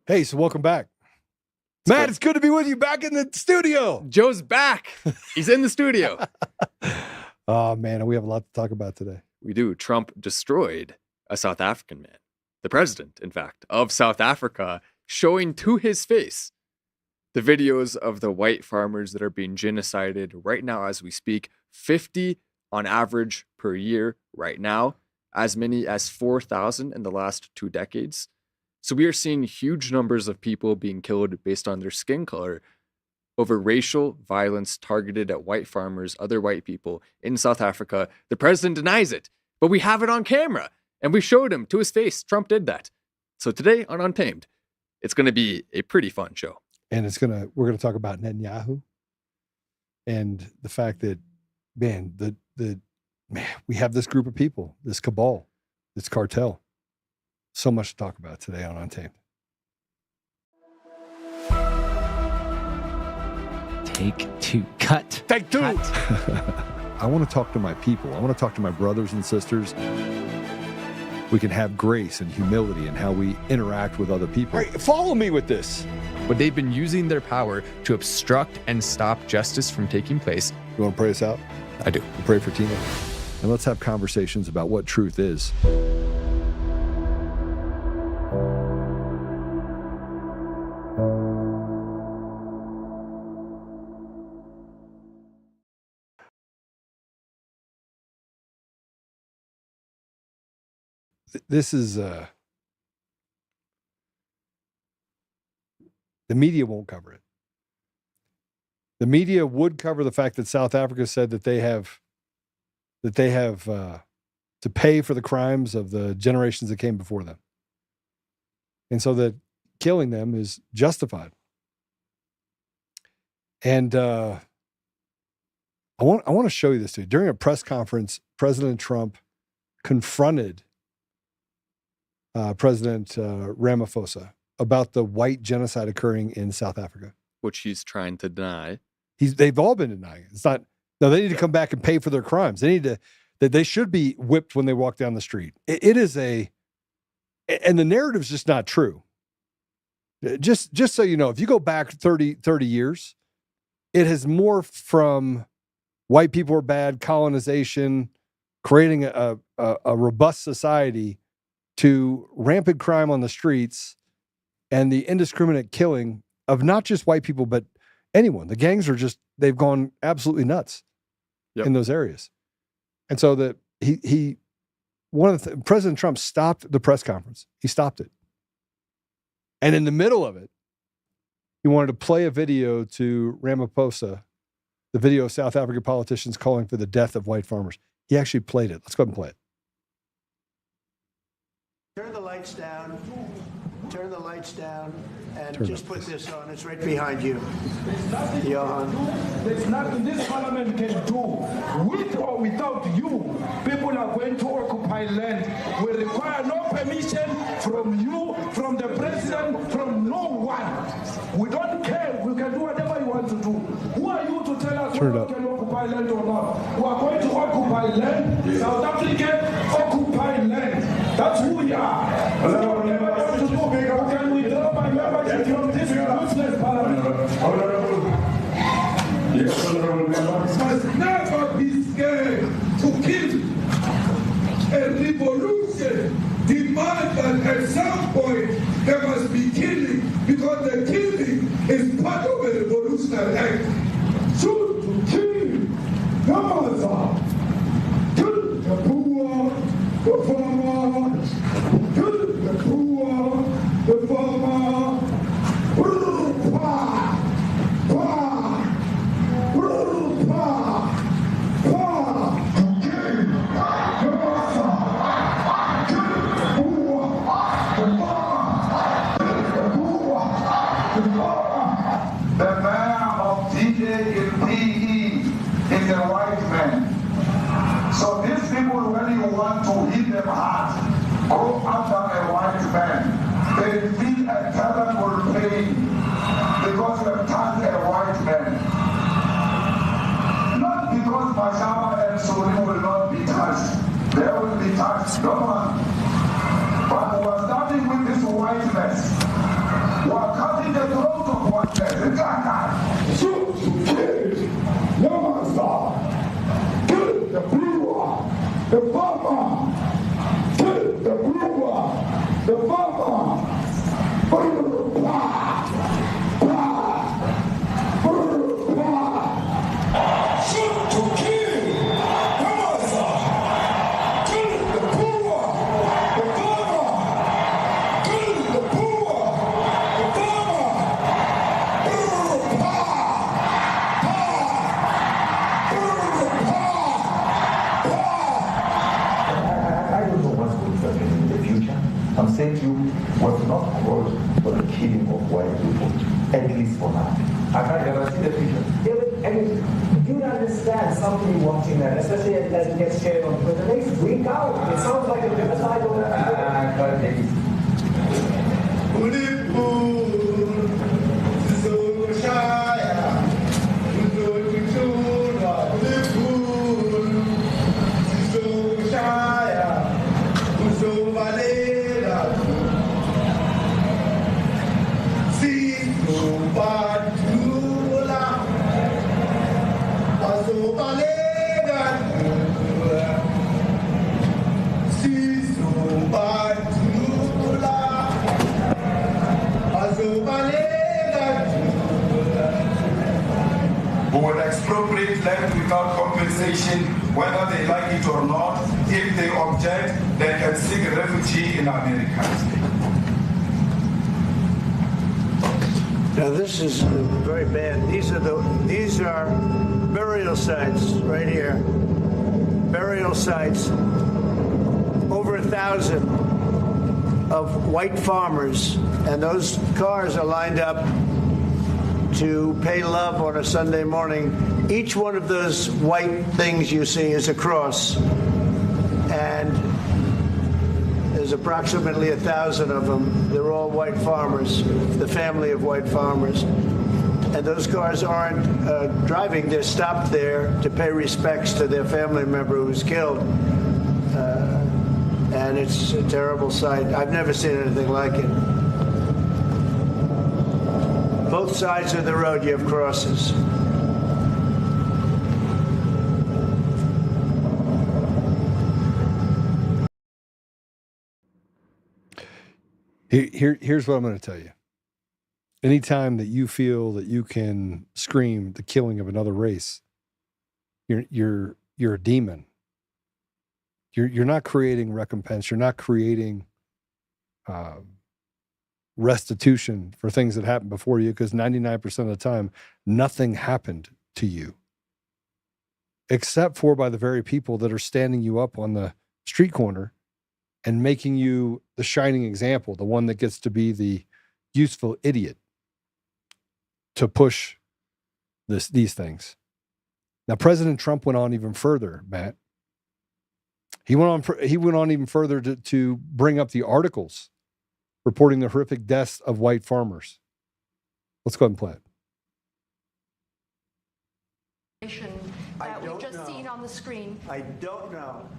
Hey, so welcome back. Matt, it's good to be with you back in the studio. Joe's back. He's in the studio. Oh, man, we have a lot to talk about today. We do. Trump destroyed a South African man, the president, in fact, of South Africa, showing to his face the videos of the white farmers that are being genocided right now as we speak. 50 on average per year right now, as many as 4,000 in the last 2 decades. So we are seeing huge numbers of people being killed based on their skin color over racial violence targeted at white farmers, other white people in South Africa. The president denies it, but we have it on camera and we showed him to his face. Trump did that. So today on Untamed, it's going to be a pretty fun show. And we're going to talk about Netanyahu and the fact that, man, we have this group of people, this cabal, this cartel. So much to talk about today on Untamed. Take two. Cut. Take two. I want to talk to my people. I want to talk to my brothers and sisters. We can have grace and humility in how we interact with other people. All right, follow me with this. But they've been using their power to obstruct and stop justice from taking place. You want to pray us out? I do. We'll pray for Tina. And let's have conversations about what truth is. This is the media won't cover it. The media would cover the fact that South Africa said that they have to pay for the crimes of the generations that came before them, and so that killing them is justified. And I want to show you this to you. During a press conference, President Trump confronted President Ramaphosa about the white genocide occurring in South Africa, which he's trying to deny. They've all been denying it. It's not. No, they need to come back and pay for their crimes. They need to. That they should be whipped when they walk down the street. It is and the narrative's just not true. Just so you know, if you go back 30 years, it has morphed from white people are bad, colonization, creating a robust society, to rampant crime on the streets and the indiscriminate killing of not just white people, but anyone. The gangs they've gone absolutely nuts in those areas. And so President Trump stopped the press conference. He stopped it. And in the middle of it, he wanted to play a video to Ramaphosa, the video of South African politicians calling for the death of white farmers. He actually played it. Let's go ahead and play it. Turn the lights down. Turn the lights down. And just put this on. It's right behind you. Johan. There's nothing this parliament can do. With or without you, people are going to occupy land. We require no permission from you, from the president, from no one. We don't care. We can do whatever you want to do. Who are you to tell us whether we can occupy land or not? We are going to occupy land. South Africa occupy land. That's who we are. So whatever you want to do, can we drop my membership from this useless parliament? Yes, honorable member. Must never be scared to kill. A revolution demands that at some point there must be killing, because the killing is part of a revolutionary act. Shoot to kill. Gaza. Kill the poor, the farmer. Kill the poor, the farmer. The man of DAPE is a white man. So these people, when you want to hit them hard, go after a white man. They feel a terrible pain because you have touched a white man. Not because Mashaba and Suri will not be touched. They will be touched, don't worry. But we're starting with this whiteness. in the throat of one person. Shoot, kill, Yamasa, kill the brewer, the farmer, kill the brewer, the farmer. Shoot to kill, Yamasa, kill the brewer, the farmer, kill the brewer, the farmer. I don't know what's going to happen in the future. I'm saying to you, was not called for the killing of white people, at least for now. I can't ever see the future. I mean, do you understand somebody watching that, especially as it gets shared on Twitter? They freak out. It sounds like a genocidal. I can't take it. Who will expropriate land without compensation, whether they like it or not. If they object, they can seek refugee in America. Now this is very bad. These are burial sites right here. Burial sites. Over 1,000 of white farmers, and those cars are lined up to pay love on a Sunday morning. Each one of those white things you see is a cross, and there's approximately 1,000 of them. They're all white farmers, the family of white farmers. And those cars aren't driving, they're stopped there to pay respects to their family member who's killed. And it's a terrible sight. I've never seen anything like it. Both sides of the road, you have crosses. Here's what I'm going to tell you. Anytime that you feel that you can scream the killing of another race, you're a demon. You're not creating recompense. You're not creating restitution for things that happened before you, because 99% of the time, nothing happened to you, except for by the very people that are standing you up on the street corner and making you the shining example, the one that gets to be the useful idiot to push these things. Now, President Trump went on even further, Matt. He went on even further to bring up the articles reporting the horrific deaths of white farmers. Let's go ahead and play it. That we've just seen on the screen. I don't know.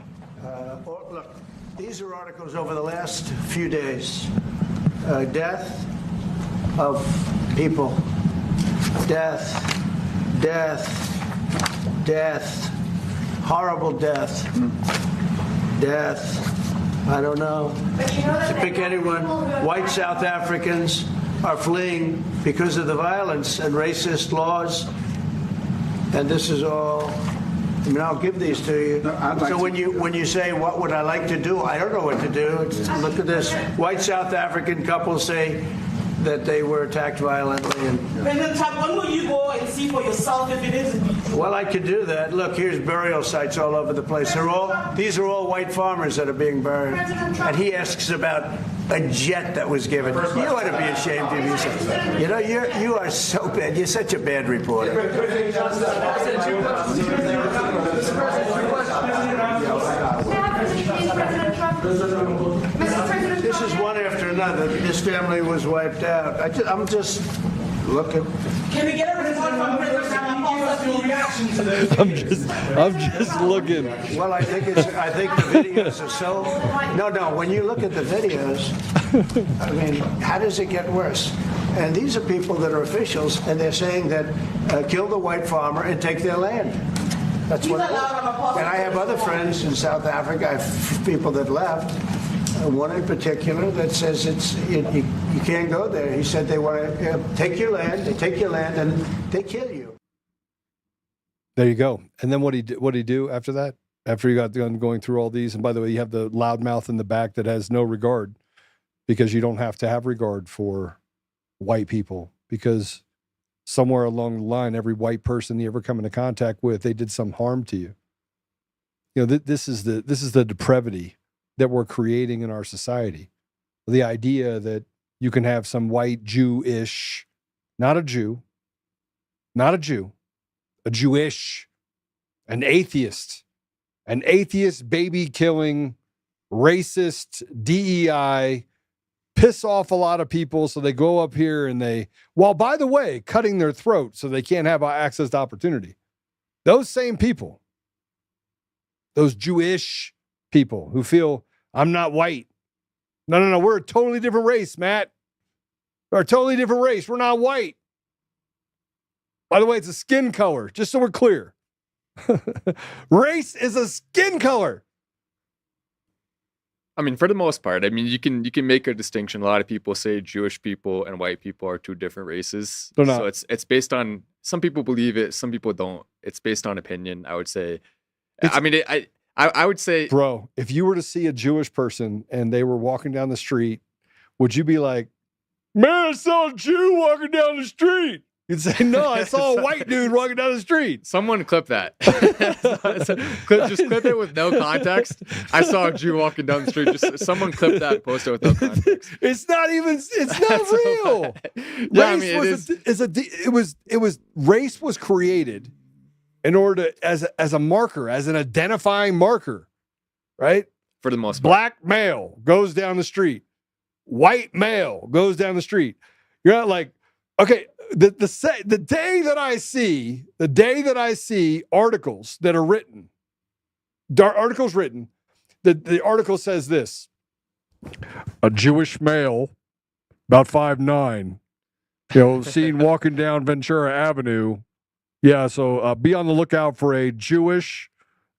Look, these are articles over the last few days. Death of people. Death. Horrible death. Death. I don't know. To pick anyone, white South Africans are fleeing because of the violence and racist laws. And this is all, I mean, I'll give these to you. So when you say, what would I like to do? I don't know what to do. Look at this. White South African couples say that they were attacked violently. President Trump, when will you go and see for yourself if it is? Well, I could do that. Look, here's burial sites all over the place. These are all white farmers that are being buried. And he asks about a jet that was given. You ought to be ashamed of yourself. You know, you are so bad. You're such a bad reporter. This is one after another. This family was wiped out. I'm just look at. Can we get a report from President Ramaphosa? Reaction to this. I'm just looking. Well, I think the videos are so. No. When you look at the videos, I mean, how does it get worse? And these are people that are officials, and they're saying that kill the white farmer and take their land. That's what. And I have other friends in South Africa. I have people that left. One in particular that says you can't go there. He said they want to take your land. They take your land and they kill you. There you go. And then what he do after that? After he got done going through all these, and by the way, you have the loudmouth in the back that has no regard, because you don't have to have regard for white people, because somewhere along the line, every white person you ever come into contact with, they did some harm to you. You know, this is the depravity that we're creating in our society. The idea that you can have some white Jewish, not a Jew, a Jewish, an atheist baby killing, racist, DEI, piss off a lot of people, so they go up here and while by the way, cutting their throat so they can't have access to opportunity. Those same people, those Jewish people who feel, I'm not white. No, we're a totally different race, Matt. We're a totally different race. We're not white. By the way, it's a skin color, just so we're clear. Race is a skin color. I mean, for the most part, I mean, you can make a distinction. A lot of people say Jewish people and white people are two different races. They're not. So it's based on, some people believe it, some people don't. It's based on opinion, I would say. I would say, bro, if you were to see a Jewish person and they were walking down the street, would you be like, man, I saw a Jew walking down the street? You'd say, no, I saw a white dude walking down the street. Someone clip that. Just clip it with no context. I saw a Jew walking down the street. Just someone clip that and post it with no context. It's not real. Yeah, Race was created in order to, as a marker, as an identifying marker, right? For the most part. Black male goes down the street. White male goes down the street. You're not like, okay, the day that I see articles that are written, the article says this: a Jewish male, about 5'9", seen walking down Ventura Avenue. Yeah, so be on the lookout for a Jew,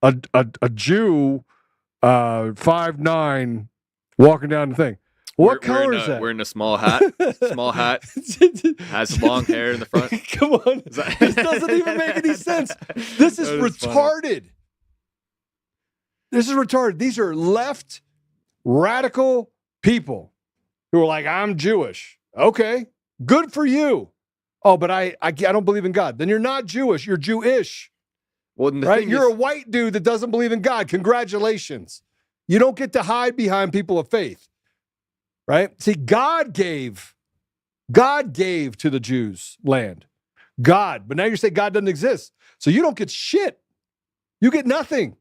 5'9", walking down the thing. What color is that? Wearing a small hat. Has long hair in the front. Come on. This doesn't even make any sense. This is retarded. This is retarded. These are left radical people who are like, I'm Jewish. Okay, good for you. Oh, but I don't believe in God. Then you're not Jewish. You're Jewish. Well, right? You're a white dude that doesn't believe in God. Congratulations. You don't get to hide behind people of faith. Right? See, God gave to the Jews land. God. But now you say God doesn't exist. So you don't get shit. You get nothing.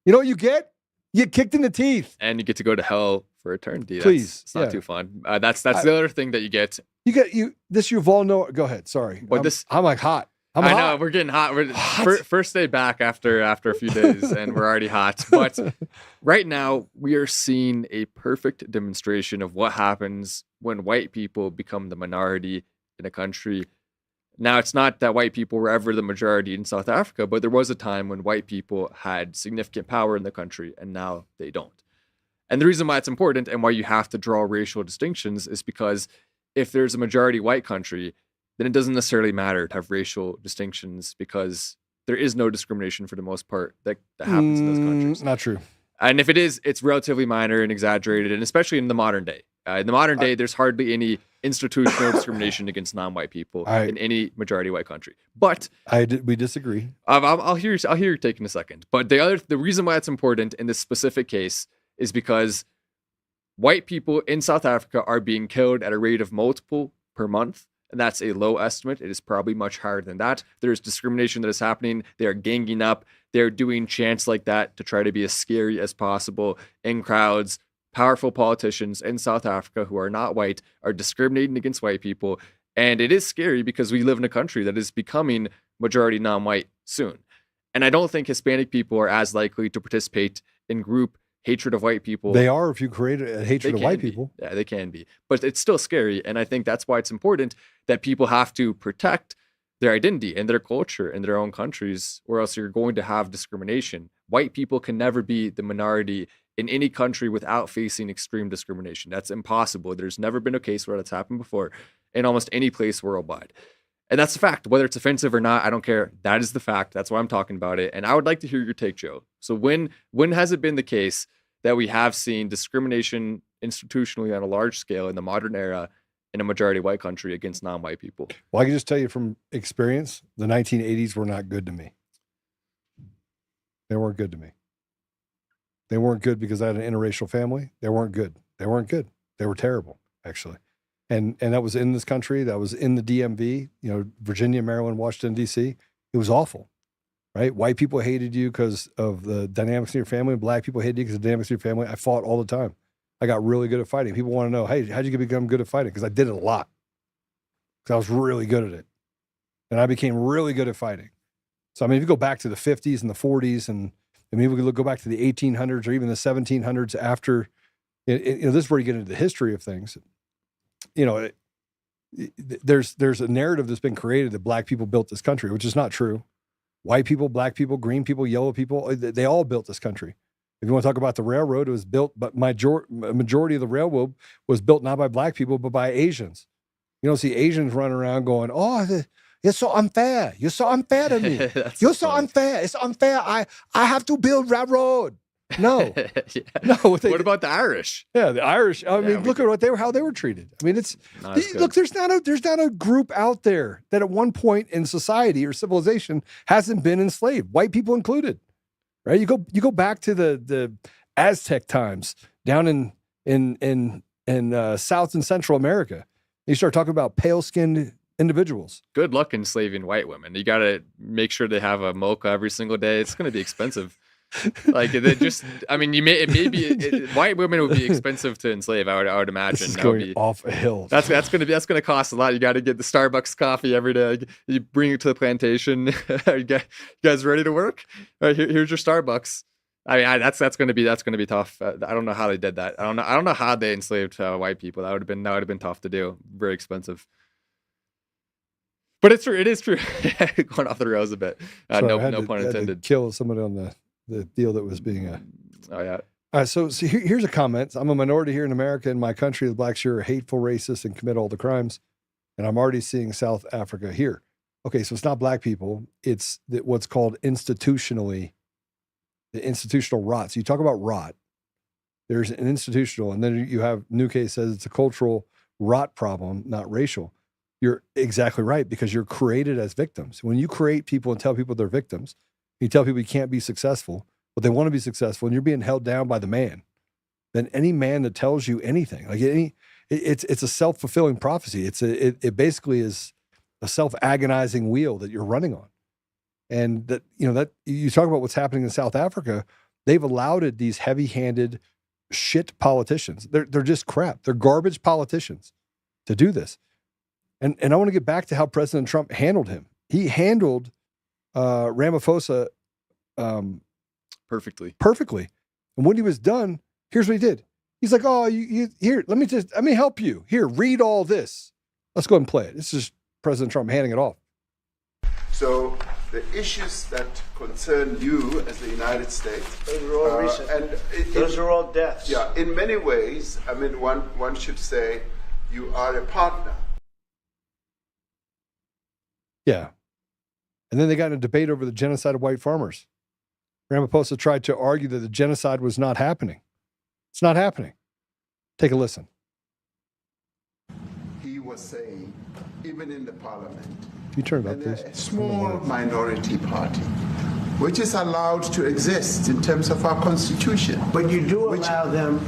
You know what you get? You get kicked in the teeth. And you get to go to hell for eternity. Please. It's not too fun. That's the other thing that you get. You've all know. Go ahead. Sorry. I'm like hot. I know we're getting hot. First day back after a few days, and we're already hot. But right now, we are seeing a perfect demonstration of what happens when white people become the minority in a country. Now, it's not that white people were ever the majority in South Africa, but there was a time when white people had significant power in the country, and now they don't. And the reason why it's important and why you have to draw racial distinctions is because if there's a majority white country, then it doesn't necessarily matter to have racial distinctions, because there is no discrimination for the most part that happens in those countries. Not true. And if it is, it's relatively minor and exaggerated, and especially in the modern day. In the modern day, there's hardly any institutional discrimination against non-white people in any majority white country. But we disagree. I'll hear your take in a second. But the reason why it's important in this specific case is because white people in South Africa are being killed at a rate of multiple per month. And that's a low estimate. It is probably much higher than that. There's discrimination that is happening. They are ganging up. They're doing chants like that to try to be as scary as possible in crowds. Powerful politicians in South Africa who are not white are discriminating against white people. And it is scary because we live in a country that is becoming majority non-white soon. And I don't think Hispanic people are as likely to participate in group hatred of white people. They are if you create a hatred of white people. Yeah, they can be. But it's still scary. And I think that's why it's important that people have to protect their identity and their culture in their own countries, or else you're going to have discrimination. White people can never be the minority in any country without facing extreme discrimination. That's impossible. There's never been a case where that's happened before in almost any place worldwide. And that's the fact. Whether it's offensive or not, I don't care. That is the fact. That's why I'm talking about it. And I would like to hear your take, Joe. So when has it been the case that we have seen discrimination institutionally on a large scale in the modern era in a majority white country against non-white people? Well, I can just tell you from experience, the 1980s were not good to me. They weren't good to me. They weren't good because I had an interracial family. They weren't good. They weren't good. They were terrible, actually. And that was in this country. That was in the DMV, Virginia, Maryland, Washington, D.C. It was awful, right? White people hated you because of the dynamics in your family. Black people hated you because of the dynamics in your family. I fought all the time. I got really good at fighting. People want to know, hey, how'd you become good at fighting? Because I did it a lot. Because I was really good at it. And I became really good at fighting. So, if you go back to the 50s and the 40s, and we could go back to the 1800s or even the 1700s after, this is where you get into the history of things. There's a narrative that's been created that black people built this country, which is not true. White people, black people, green people, yellow people, they all built this country. If you want to talk about the railroad, it was built, but majority of the railroad was built not by black people, but by Asians. You don't see Asians running around going, oh, it's so unfair. You're so unfair to me. You're so unfair. It's unfair. I have to build railroad. No. Yeah. No. What about the Irish? Yeah, the Irish. Look at how they were treated. It's look. There's not a group out there that at one point in society or civilization hasn't been enslaved, white people included. Right? You go back to the Aztec times down in South and Central America. You start talking about pale-skinned individuals. Good luck enslaving white women. You got to make sure they have a mocha every single day. It's going to be expensive. Like they just, white women would be expensive to enslave. I would imagine. This is going off a hill. That's going to cost a lot. You got to get the Starbucks coffee every day. You bring it to the plantation. Are you guys ready to work? All right, here's your Starbucks. That's going to be tough. I don't know how they did that. I don't know how they enslaved white people. That would have been tough to do. Very expensive. But it's true. It is true. Going off the rails a bit. No pun intended. Kill somebody on the deal that was being Oh yeah. All right, so here's a comment. I'm a minority here in America. In my country, the blacks here are hateful, racist, and commit all the crimes. And I'm already seeing South Africa here. Okay, so it's not black people. It's what's called the institutional rot. So you talk about rot. There's an institutional, and then you have Nuke says it's a cultural rot problem, not racial. You're exactly right, because you're created as victims. When you create people and tell people they're victims, you tell people you can't be successful, but they want to be successful, and you're being held down by the man. Then any man that tells you anything, it's a self-fulfilling prophecy. It basically is a self-agonizing wheel that you're running on. And that you talk about what's happening in South Africa, they've allowed these heavy-handed shit politicians. They're just crap. They're garbage politicians to do this. And I want to get back to how President Trump handled him. He handled Ramaphosa perfectly. And when he was done, here's what he did. He's like, oh, here, let me help you. Here, read all this. Let's go ahead and play it. This is President Trump handing it off. So the issues that concern you as the United States, those are all recent. Those are all deaths. Yeah, in many ways, one should say you are a partner. Yeah. And then they got in a debate over the genocide of white farmers. Ramaphosa tried to argue that the genocide was not happening. It's not happening. Take a listen. He was saying, even in the parliament, you turn it up, please. A small minority party, which is allowed to exist in terms of our constitution. But you do allow them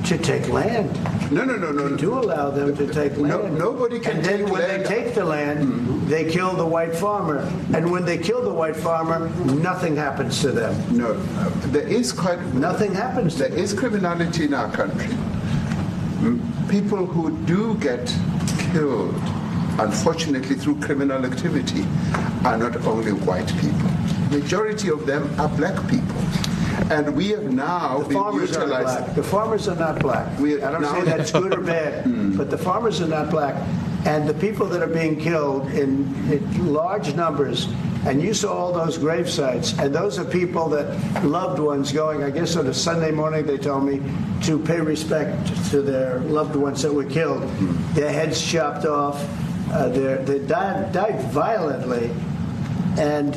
to take land. No. You do allow them to take land. Nobody can take land. And then when they take the land, they kill the white farmer. And when they kill the white farmer, nothing happens to them. No, there is nothing happens to them. There is criminality in our country. People who do get killed unfortunately through criminal activity, are not only white people. Majority of them are black people. And we have now The farmers are black. The farmers are not black. I don't say that's good or bad, but the farmers are not black. And the people that are being killed in large numbers, and you saw all those grave sites, and those are people that loved ones going, I guess on a Sunday morning, they told me, to pay respect to their loved ones that were killed. Their heads chopped off. They died violently. And,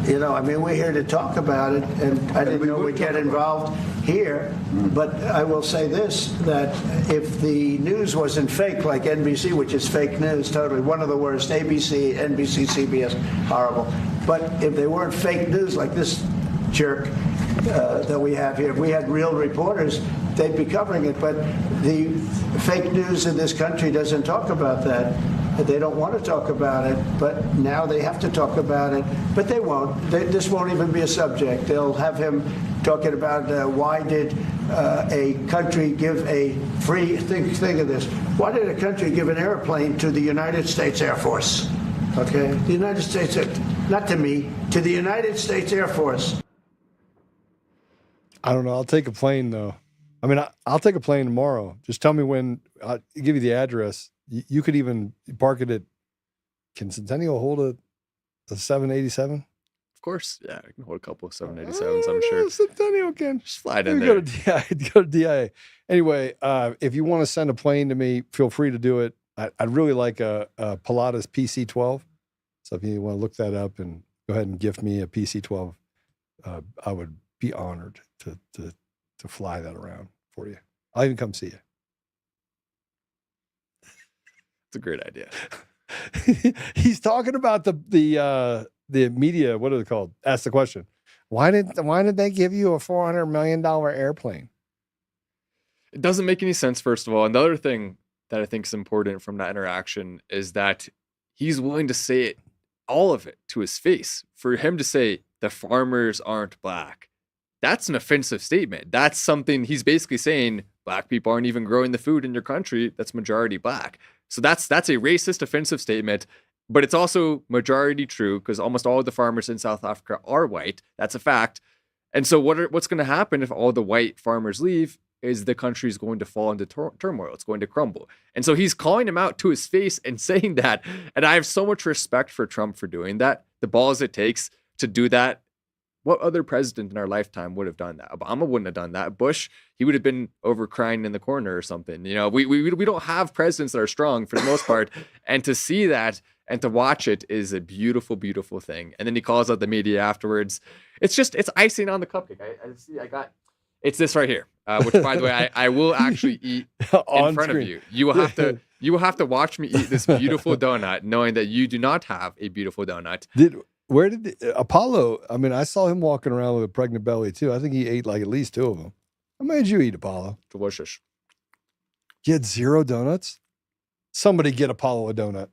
you know, I mean, we're here to talk about it, and I didn't know we'd get involved here. But I will say this, that if the news wasn't fake like NBC, which is fake news, totally, one of the worst, ABC, NBC, CBS, horrible. But if they weren't fake news like this jerk that we have here, if we had real reporters, they'd be covering it. But the fake news in this country doesn't talk about that. They don't want to talk about it, but now they have to talk about it. But they won't. This won't even be a subject. They'll have him talking about why did a country give a free, think of this, why did a country give an airplane to the United States Air Force? Okay? The United States, not to me, to the United States Air Force. I don't know. I'll take a plane, though. I mean, I'll take a plane tomorrow. Just tell me when. I'll give you the address. You could even park it at. Can Centennial hold a 787? Of course, yeah, I can hold a couple of 787s. I'm sure. Centennial can just fly in there. Go to DIA. Anyway, if you want to send a plane to me, feel free to do it. I'd really like a Pilatus PC-12. So if you want to look that up and go ahead and gift me a PC-12, I would be honored to fly that around for you. I'll even come see you. It's a great idea. He's talking about the media. What are they called? Ask the question. Why did they give you a $400 million airplane? It doesn't make any sense, first of all. And the other thing that I think is important from that interaction is that he's willing to say it, all of it, to his face. For him to say the farmers aren't black, that's an offensive statement. That's something he's basically saying. Black people aren't even growing the food in your country that's majority black. So that's a racist, offensive statement, but it's also majority true because almost all of the farmers in South Africa are white. That's a fact. And so what's going to happen if all the white farmers leave is the country's going to fall into turmoil. It's going to crumble. And so he's calling him out to his face and saying that. And I have so much respect for Trump for doing that. The balls it takes to do that. What other president in our lifetime would have done that? Obama wouldn't have done that. Bush, he would have been over crying in the corner or something. You know, we don't have presidents that are strong for the most part. And to see that and to watch it is a beautiful, beautiful thing. And then he calls out the media afterwards. It's icing on the cupcake. It's this right here, which by the way, I will actually eat in front of you. You will have to watch me eat this beautiful donut, knowing that you do not have a beautiful donut. Where did Apollo? I mean, I saw him walking around with a pregnant belly too. I think he ate like at least 2 of them. How many did you eat, Apollo? Delicious. You had 0 donuts? Somebody get Apollo a donut.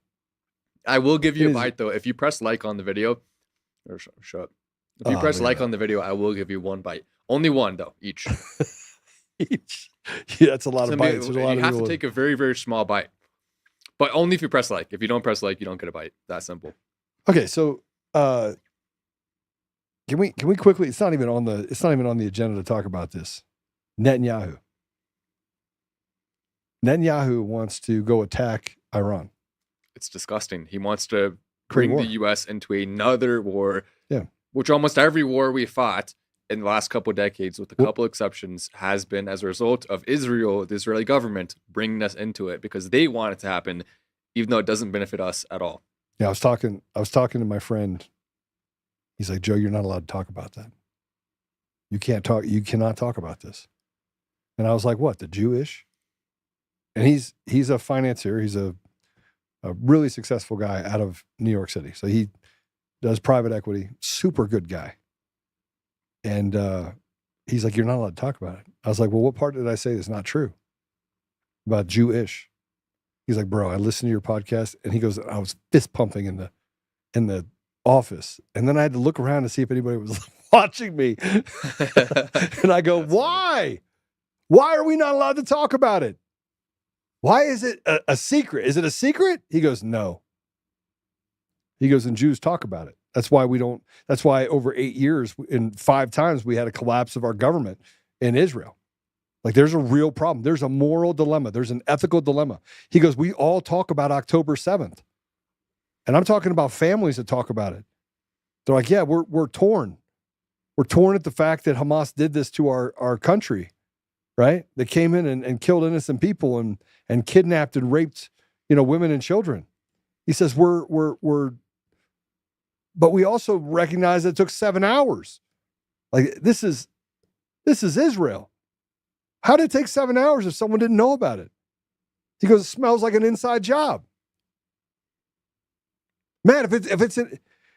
I will give you a bite though. If you press like on the video, or shut up. If you press like on the video, I will give you 1 bite. Only 1 though, each. Each. Yeah, that's a lot of bites. You have to take a very, very small bite, but only if you press like. If you don't press like, you don't get a bite. That simple. Okay, so. Can we quickly? It's not even on the agenda to talk about this. Netanyahu wants to go attack Iran. It's disgusting. He wants to bring the U.S. into another war. Yeah, which almost every war we fought in the last couple of decades, with a couple exceptions, has been as a result of Israel, the Israeli government, bringing us into it because they want it to happen, even though it doesn't benefit us at all. Yeah, I was talking to my friend. He's like, Joe, you're not allowed to talk about that. You cannot talk about this. And I was like, what, the Jewish? And he's a financier. He's a really successful guy out of New York City. So he does private equity, super good guy. And he's like, you're not allowed to talk about it. I was like, well, what part did I say that's not true about Jewish? He's like, bro, I listened to your podcast. And he goes, I was fist pumping in the office. And then I had to look around to see if anybody was watching me. And I go, why? Why are we not allowed to talk about it? Why is it a secret? Is it a secret? He goes, no, He goes, and Jews talk about it. That's why that's why over 8 years and 5 times we had a collapse of our government in Israel. Like, there's a real problem. There's a moral dilemma. There's an ethical dilemma. He goes, we all talk about October 7th. And I'm talking about families that talk about it. They're like, yeah, we're torn. We're torn at the fact that Hamas did this to our country, right? They came in and killed innocent people and kidnapped and raped, women and children. He says, but we also recognize that it took 7 hours. Like, this is Israel. How did it take 7 hours if someone didn't know about it? He goes, it smells like an inside job. Man, if it's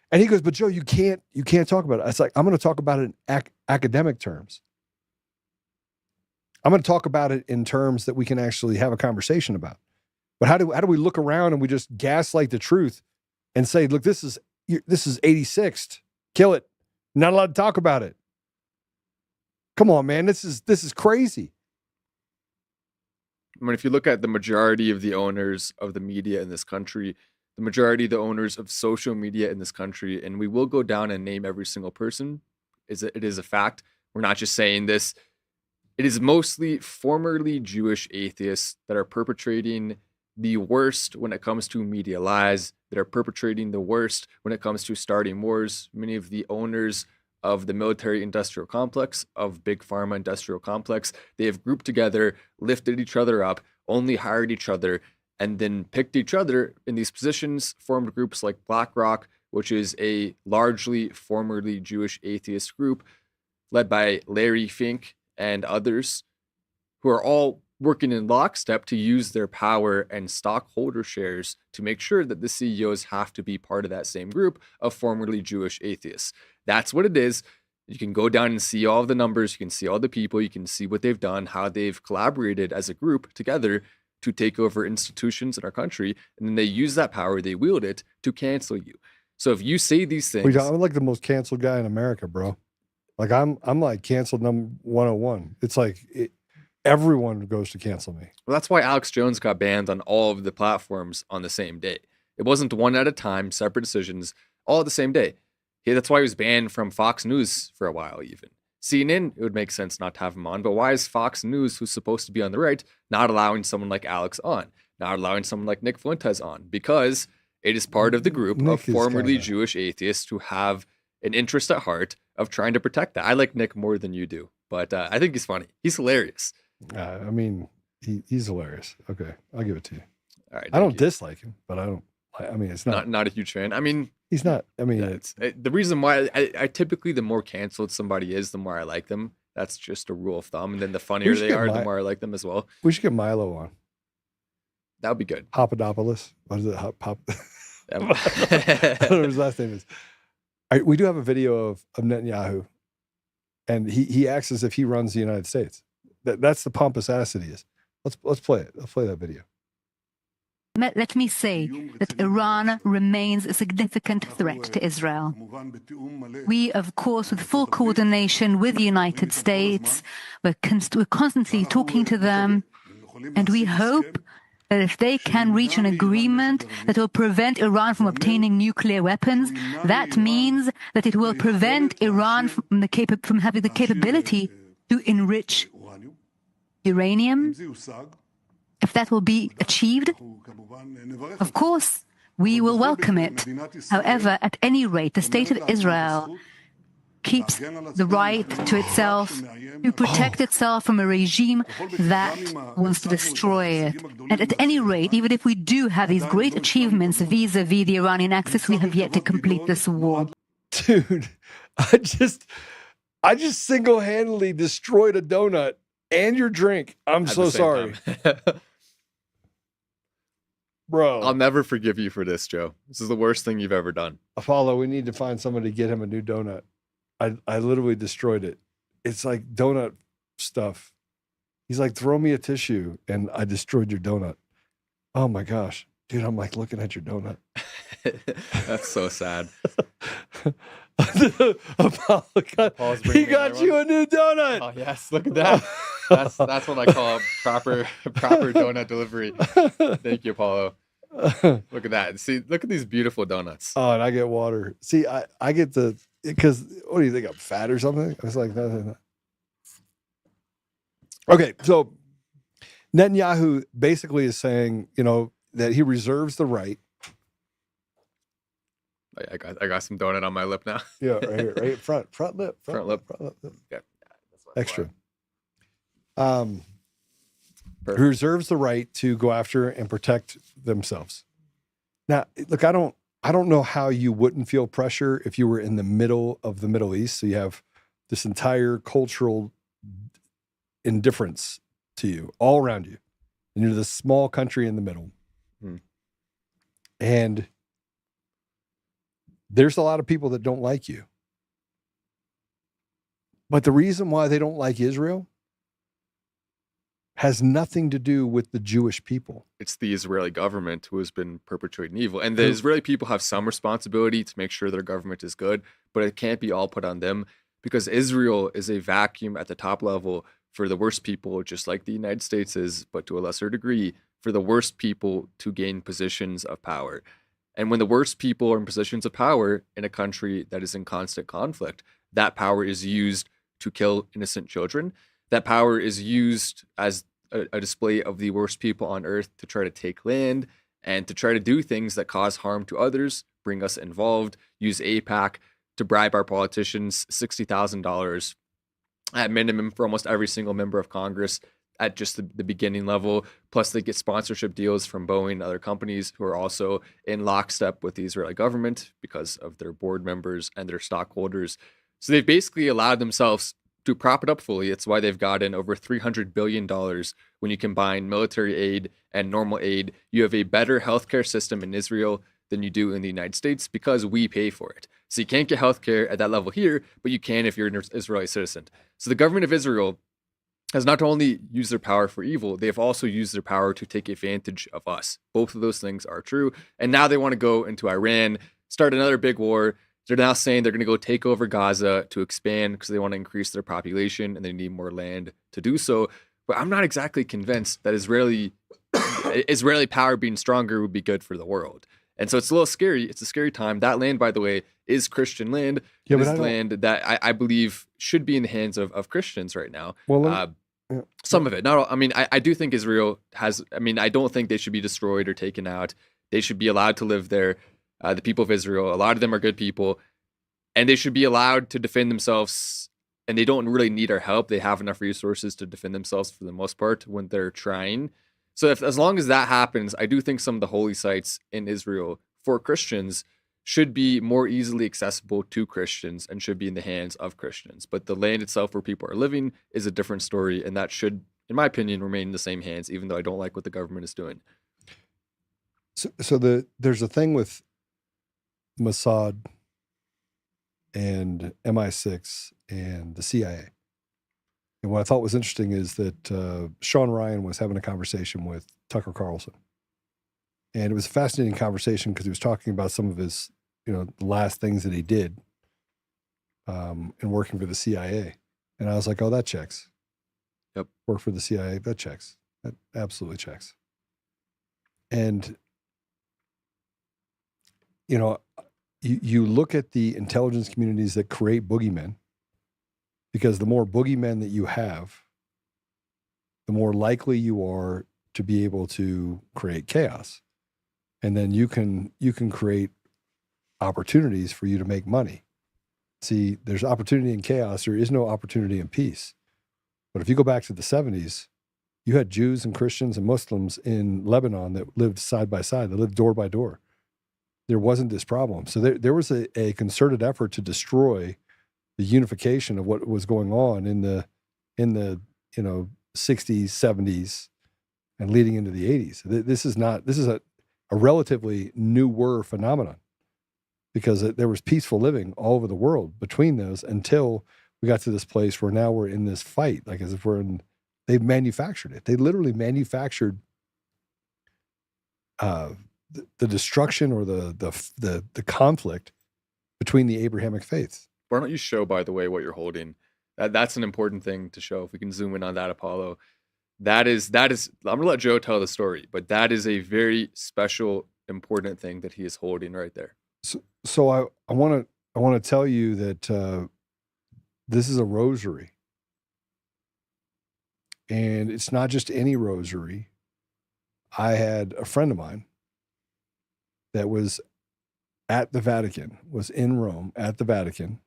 and he goes, but Joe, you can't talk about it. It's like, I'm going to talk about it in academic terms. I'm going to talk about it in terms that we can actually have a conversation about. But how do we look around and we just gaslight the truth and say, look, this is 86th. Kill it. Not allowed to talk about it. Come on, man. This is crazy. I mean, if you look at the majority of the owners of the media in this country, the majority of the owners of social media in this country, and we will go down and name every single person, it is a fact. We're not just saying this. It is mostly formerly Jewish atheists that are perpetrating the worst when it comes to media lies, that are perpetrating the worst when it comes to starting wars. Many of the owners of the military industrial complex, of big pharma industrial complex, they have grouped together, lifted each other up, only hired each other, and then picked each other in these positions, formed groups like BlackRock, which is a largely formerly Jewish atheist group led by Larry Fink and others, who are all working in lockstep to use their power and stockholder shares to make sure that the CEOs have to be part of that same group of formerly Jewish atheists. That's what it is. You can go down and see all of the numbers. You can see all the people. You can see what they've done, how they've collaborated as a group together to take over institutions in our country. And then they use that power, they wield it to cancel you. So if you say these things... I'm like the most canceled guy in America, bro. Like, I'm like canceled number 101. It's like... everyone goes to cancel me. Well, that's why Alex Jones got banned on all of the platforms on the same day. It wasn't one at a time, separate decisions, all the same day. That's why he was banned from Fox News for a while, even. CNN, it would make sense not to have him on, but why is Fox News, who's supposed to be on the right, not allowing someone like Alex on? Not allowing someone like Nick Fuentes on? Because it is part of the group of formerly Jewish atheists who have an interest at heart of trying to protect that. I like Nick more than you do, but I think he's funny. He's hilarious. I mean, he's hilarious. Okay, I'll give it to you. All right. I don't dislike him, but it's not a huge fan. I mean, he's not. I mean, the reason why I typically, the more canceled somebody is, the more I like them. That's just a rule of thumb. And then the funnier they are, the more I like them as well. We should get Milo on. That would be good. Papadopoulos. What is it? I don't know what his last name is. All right, we do have a video of Netanyahu, and he acts as if he runs the United States. That's the pompous ass that he is. Let's play it. Let's play that video. Let me say that Iran remains a significant threat to Israel. We, of course, with full coordination with the United States, we're constantly talking to them, and we hope that if they can reach an agreement that will prevent Iran from obtaining nuclear weapons, that means that it will prevent Iran from having the capability to enrich uranium. If that will be achieved, of course, we will welcome it. However, at any rate, the state of Israel keeps the right to itself, to protect itself from a regime that wants to destroy it. And at any rate, even if we do have these great achievements vis-a-vis the Iranian axis, we have yet to complete this war. Dude, I just single-handedly destroyed a donut and your drink. I'm so sorry. Bro. I'll never forgive you for this, Joe. This is the worst thing you've ever done. Apollo, we need to find somebody to get him a new donut. I literally destroyed it. It's like donut stuff. He's like, throw me a tissue, and I destroyed your donut. Oh my gosh. Dude, I'm like looking at your donut. That's so sad. Apollo he got you a new donut. Oh yes, look at that. That's what I call a proper donut delivery. Thank you, Apollo. Look at that. See, look at these beautiful donuts. Oh, and I get water. See, I get because what do you think? I'm fat or something? I was like, no. Okay, so Netanyahu basically is saying, that he reserves the right. I got some donut on my lip now. Yeah, right here, right front lip. Yeah, Extra. Who reserves the right to go after and protect themselves. Now, look, I don't know how you wouldn't feel pressure if you were in the middle of the Middle East. So you have this entire cultural indifference to you all around you. And you're this small country in the middle. And there's a lot of people that don't like you. But the reason why they don't like Israel has nothing to do with the Jewish people. It's the Israeli government who has been perpetrating evil. And the Israeli people have some responsibility to make sure their government is good, but it can't be all put on them because Israel is a vacuum at the top level for the worst people, just like the United States is, but to a lesser degree, for the worst people to gain positions of power. And when the worst people are in positions of power in a country that is in constant conflict, that power is used to kill innocent children. That power is used as a display of the worst people on earth to try to take land and to try to do things that cause harm to others, bring us involved, use AIPAC to bribe our politicians $60,000 at minimum for almost every single member of Congress at just the beginning level. Plus they get sponsorship deals from Boeing and other companies who are also in lockstep with the Israeli government because of their board members and their stockholders. So they've basically allowed themselves to prop it up fully. It's why they've gotten over $300 billion when you combine military aid and normal aid. You have a better healthcare system in Israel than you do in the United States because we pay for it. So you can't get healthcare at that level here, but you can if you're an Israeli citizen. So the government of Israel has not only used their power for evil, they have also used their power to take advantage of us. Both of those things are true. And now they want to go into Iran, start another big war. They're now saying they're going to go take over Gaza to expand because they want to increase their population and they need more land to do so. But I'm not exactly convinced that Israeli power being stronger would be good for the world. And so it's a little scary. It's a scary time. That land, by the way, is Christian land. Yeah, it is land that I believe should be in the hands of Christians right now. Well, some of it. Not all. I mean, I do think Israel has, I don't think they should be destroyed or taken out. They should be allowed to live there. The people of Israel, a lot of them are good people, and they should be allowed to defend themselves, and they don't really need our help. They have enough resources to defend themselves for the most part when they're trying. So as long as that happens, I do think some of the holy sites in Israel for Christians should be more easily accessible to Christians and should be in the hands of Christians. But the land itself where people are living is a different story, and that should, in my opinion, remain in the same hands, even though I don't like what the government is doing. So there's a thing with Mossad and MI6 and the CIA. And what I thought was interesting is that Sean Ryan was having a conversation with Tucker Carlson. And it was a fascinating conversation because he was talking about some of his, the last things that he did in working for the CIA. And I was like, oh, that checks. Yep. Work for the CIA, that checks. That absolutely checks. And, you look at the intelligence communities that create boogeymen, because the more boogeymen that you have, the more likely you are to be able to create chaos. And then you can create opportunities for you to make money. See, there's opportunity in chaos. There is no opportunity in peace. But if you go back to the 70s, you had Jews and Christians and Muslims in Lebanon that lived side by side. They lived door by door. There wasn't this problem. So there was a concerted effort to destroy the unification of what was going on in the 60s, 70s, and leading into the 80s. This is a relatively newer phenomenon, because there was peaceful living all over the world between those until we got to this place where now we're in this fight, like as if they've manufactured it. They literally manufactured the destruction or the conflict between the Abrahamic faiths. Why don't you show, by the way, what you're holding? That's an important thing to show. If we can zoom in on that, Apollo. That is, I'm gonna let Joe tell the story, but that is a very special, important thing that he is holding right there. So I want to tell you that this is a rosary, and it's not just any rosary. I had a friend of mine that was at the Vatican, was in Rome at the Vatican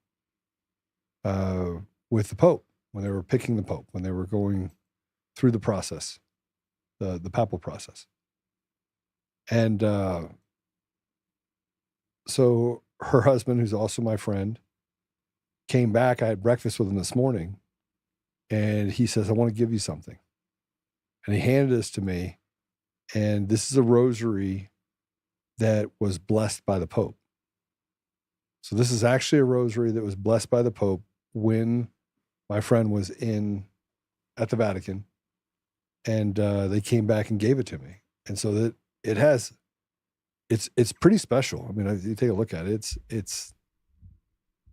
with the Pope when they were picking the Pope, when they were going through the process, the papal process. And so her husband, who's also my friend, came back. I had breakfast with him this morning, and he says, I want to give you something. And he handed this to me, and this is a rosary that was blessed by the Pope. So this is actually a rosary that was blessed by the Pope when my friend was at the Vatican, and they came back and gave it to me. And so that it's pretty special. I mean, you take a look at it, it's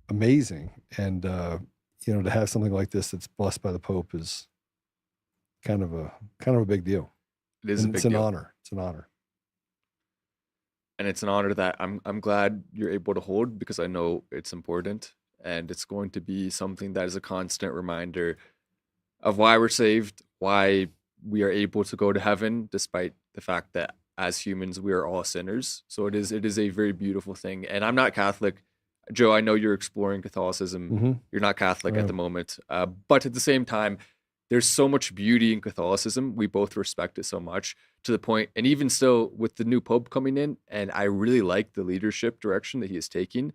amazing. And, to have something like this that's blessed by the Pope is kind of a big deal. It is a big It's an deal. honor. It's an honor. And it's an honor that I'm glad you're able to hold, because I know it's important, and it's going to be something that is a constant reminder of why we're saved, why we are able to go to heaven, despite the fact that as humans we are all sinners. So it is a very beautiful thing. And I'm not Catholic. Joe, I know you're exploring Catholicism. Mm-hmm. You're not Catholic Right. at the moment, but at the same time, there's so much beauty in Catholicism. We both respect it so much, to the point, and even still with the new Pope coming in, and I really like the leadership direction that he is taking.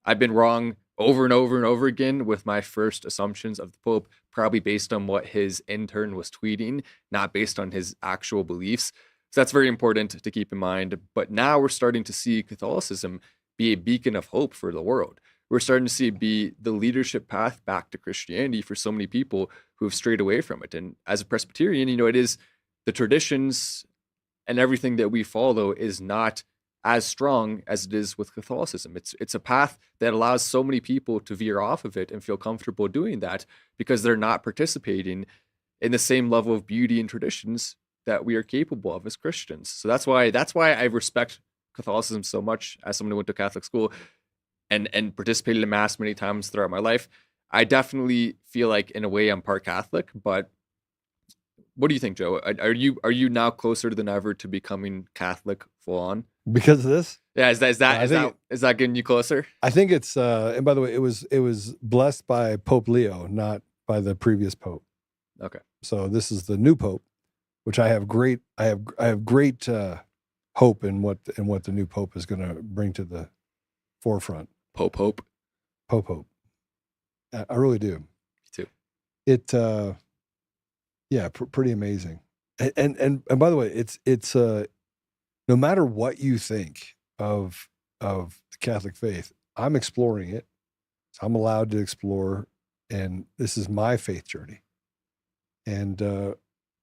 I've been wrong over and over and over again with my first assumptions of the Pope, probably based on what his intern was tweeting, not based on his actual beliefs. So that's very important to keep in mind. But now we're starting to see Catholicism be a beacon of hope for the world. We're starting to see it be the leadership path back to Christianity for so many people who have strayed away from it. And as a Presbyterian, it is the traditions and everything that we follow is not as strong as it is with Catholicism. It's a path that allows so many people to veer off of it and feel comfortable doing that, because they're not participating in the same level of beauty and traditions that we are capable of as Christians. So that's why I respect Catholicism so much as someone who went to Catholic school and participated in Mass many times throughout my life. I definitely feel like in a way I'm part Catholic, but what do you think, Joe? Are you now closer than ever to becoming Catholic full on? Because of this? Yeah, is that getting you closer? I think it's and by the way, it was blessed by Pope Leo, not by the previous Pope. Okay. So this is the new Pope, which I have great hope in what the new Pope is going to bring to the forefront. Pope. I really do. Me too. It pretty amazing. And by the way, it's no matter what you think of the Catholic faith, I'm exploring it. So I'm allowed to explore, and this is my faith journey. And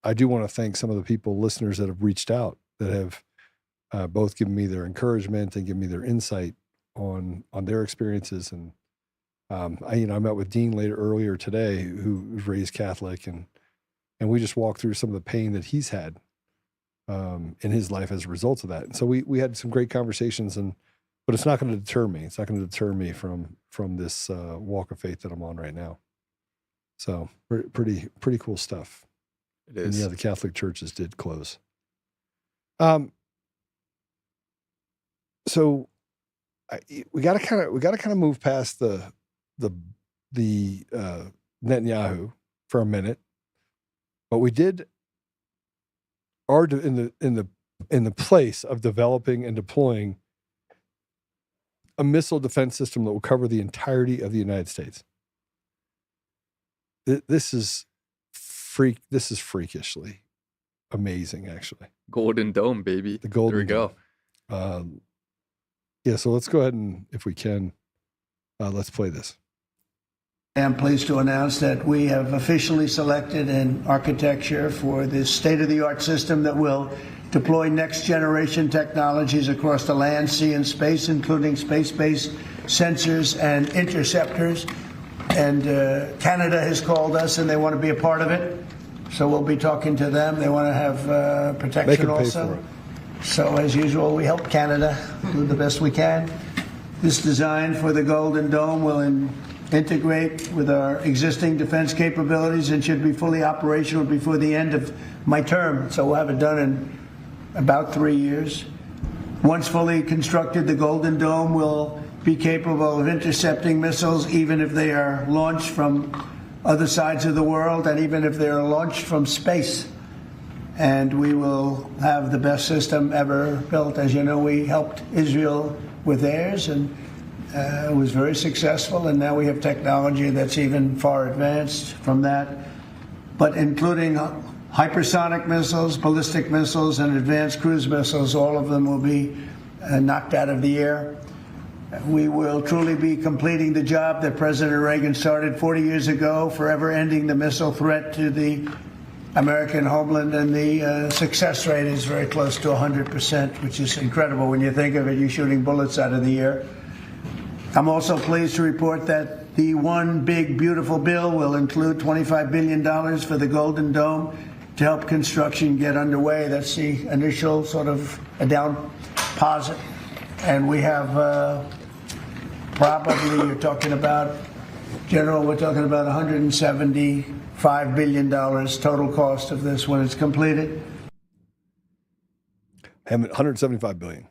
I do want to thank some of the listeners that have reached out, that have both given me their encouragement and given me their insight on their experiences. And I met with Dean earlier today, who was raised Catholic, and we just walked through some of the pain that he's had in his life as a result of that. And so we had some great conversations, but it's not going to deter me. It's not going to deter me from this walk of faith that I'm on right now. So pretty cool stuff. It is. And the Catholic churches did close. So we got to kind of move past the Netanyahu for a minute, but we are in the place of developing and deploying a missile defense system that will cover the entirety of the United States. This is freakishly amazing, actually. Golden Dome, baby. The Golden There we go. Dome. So let's go ahead and, if we can, let's play this. I am pleased to announce that we have officially selected an architecture for this state-of-the-art system that will deploy next-generation technologies across the land, sea, and space, including space-based sensors and interceptors. And Canada has called us, and they want to be a part of it. So we'll be talking to them. They want to have protection also. So as usual, we help Canada do the best we can. This design for the Golden Dome will integrate with our existing defense capabilities and should be fully operational before the end of my term. So we'll have it done in about 3 years. Once fully constructed, the Golden Dome will be capable of intercepting missiles even if they are launched from other sides of the world and even if they are launched from space. And we will have the best system ever built. As you know, we helped Israel with theirs, and it was very successful. And now we have technology that's even far advanced from that, but including hypersonic missiles, ballistic missiles, and advanced cruise missiles. All of them will be knocked out of the air. We will truly be completing the job that President Reagan started 40 years ago, forever ending the missile threat to the American homeland, and the success rate is very close to 100%, which is incredible when you think of it. You're shooting bullets out of the air. I'm also pleased to report that the one big, beautiful bill will include $25 billion for the Golden Dome to help construction get underway. That's the initial sort of a down deposit. And we have probably, you're talking about, General, we're talking about $175 billion total cost of this when it's completed. $175 billion.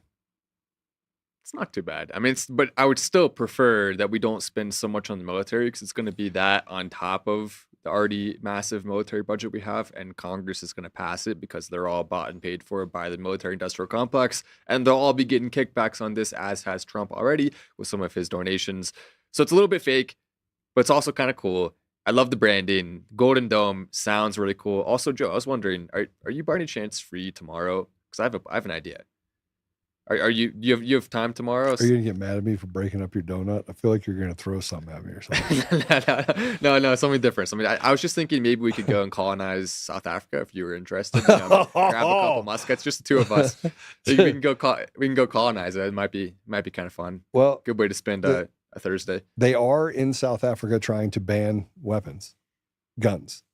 It's not too bad. I mean, but I would still prefer that we don't spend so much on the military, because it's going to be that on top of the already massive military budget we have, and Congress is going to pass it because they're all bought and paid for by the military industrial complex, and they'll all be getting kickbacks on this, as has Trump already with some of his donations. So it's a little bit fake, but it's also kind of cool. I love the branding. Golden Dome sounds really cool. Also, Joe, I was wondering, are you by any chance free tomorrow? Because I have an idea. Are you have time tomorrow? Are you gonna get mad at me for breaking up your donut? I feel like you're gonna throw something at me or something. No, something different. I was just thinking maybe we could go and colonize South Africa if you were interested. Grab a couple muskets, just the two of us. We can go colonize it. It might be kind of fun. Well, good way to spend a Thursday. They are in South Africa trying to ban guns.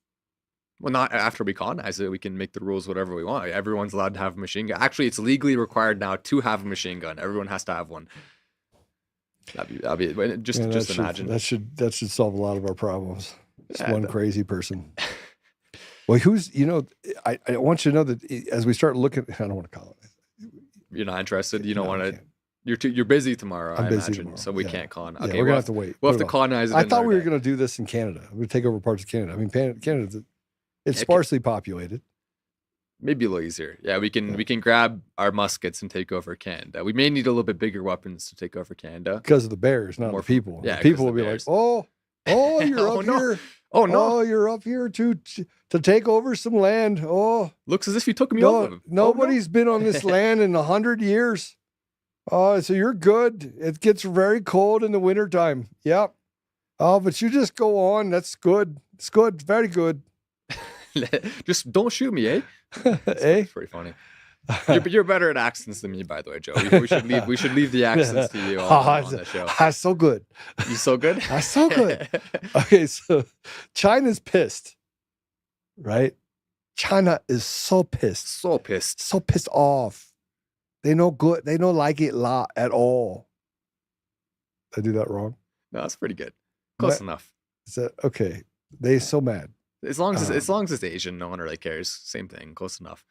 Well, not after we colonize it. We can make the rules whatever we want. Everyone's allowed to have a machine gun. Actually, it's legally required now to have a machine gun. Everyone has to have one. That'd be just imagine. That should solve a lot of our problems. It's one crazy person. Well, I want you to know that as we start looking, I don't want to colonize. You're not interested. You don't want to. You're busy tomorrow. I'm busy imagine, tomorrow. So we can't colonize. Okay, we're gonna have to wait. We'll have to colonize it. I thought we were gonna do this in Canada. We're gonna take over parts of Canada. I mean, Canada's. It's sparsely populated. Maybe a little easier. Yeah, we can grab our muskets and take over Canada. We may need a little bit bigger weapons to take over Canada. Because of the bears, not more the people. Yeah, the people will be like, oh, you're up here. Oh no, oh, you're up here to take over some land. Oh, looks as if you took me over. Nobody's been on this land in 100 years. Oh, so you're good. It gets very cold in the wintertime. Yep. Oh, but you just go on. That's good. It's good. Very good. Just don't shoot me, eh? It's pretty funny. You're better at accents than me, by the way, Joe. We should leave the accents to you on the show. I'm so good. You so good? I'm so good. Okay, so China's pissed, right? China is so pissed. So pissed. So pissed off. They no good. They don't like it at all. Did I do that wrong? No, that's pretty good. Close enough. Is that okay? They so mad. As long as it's Asian, no one really cares. Same thing. Close enough.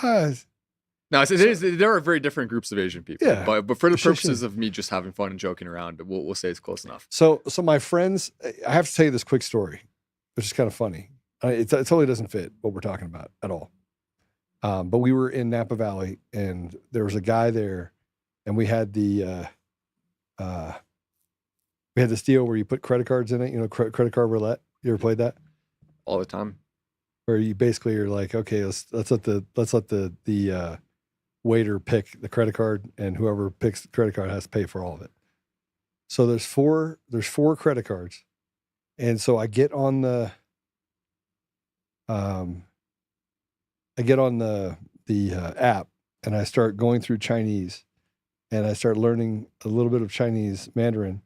No, there are very different groups of Asian people. Yeah, but for the purposes of me just having fun and joking around, we'll say it's close enough. So my friends, I have to tell you this quick story, which is kind of funny. It totally doesn't fit what we're talking about at all. But we were in Napa Valley, and there was a guy there, and we had this deal where you put credit cards in it. Credit card roulette. You ever played that? All the time. Where you basically are like, okay, let's let the waiter pick the credit card, and whoever picks the credit card has to pay for all of it. So there's four credit cards, and so I get on the app, and I start going through Chinese, and I start learning a little bit of Chinese Mandarin,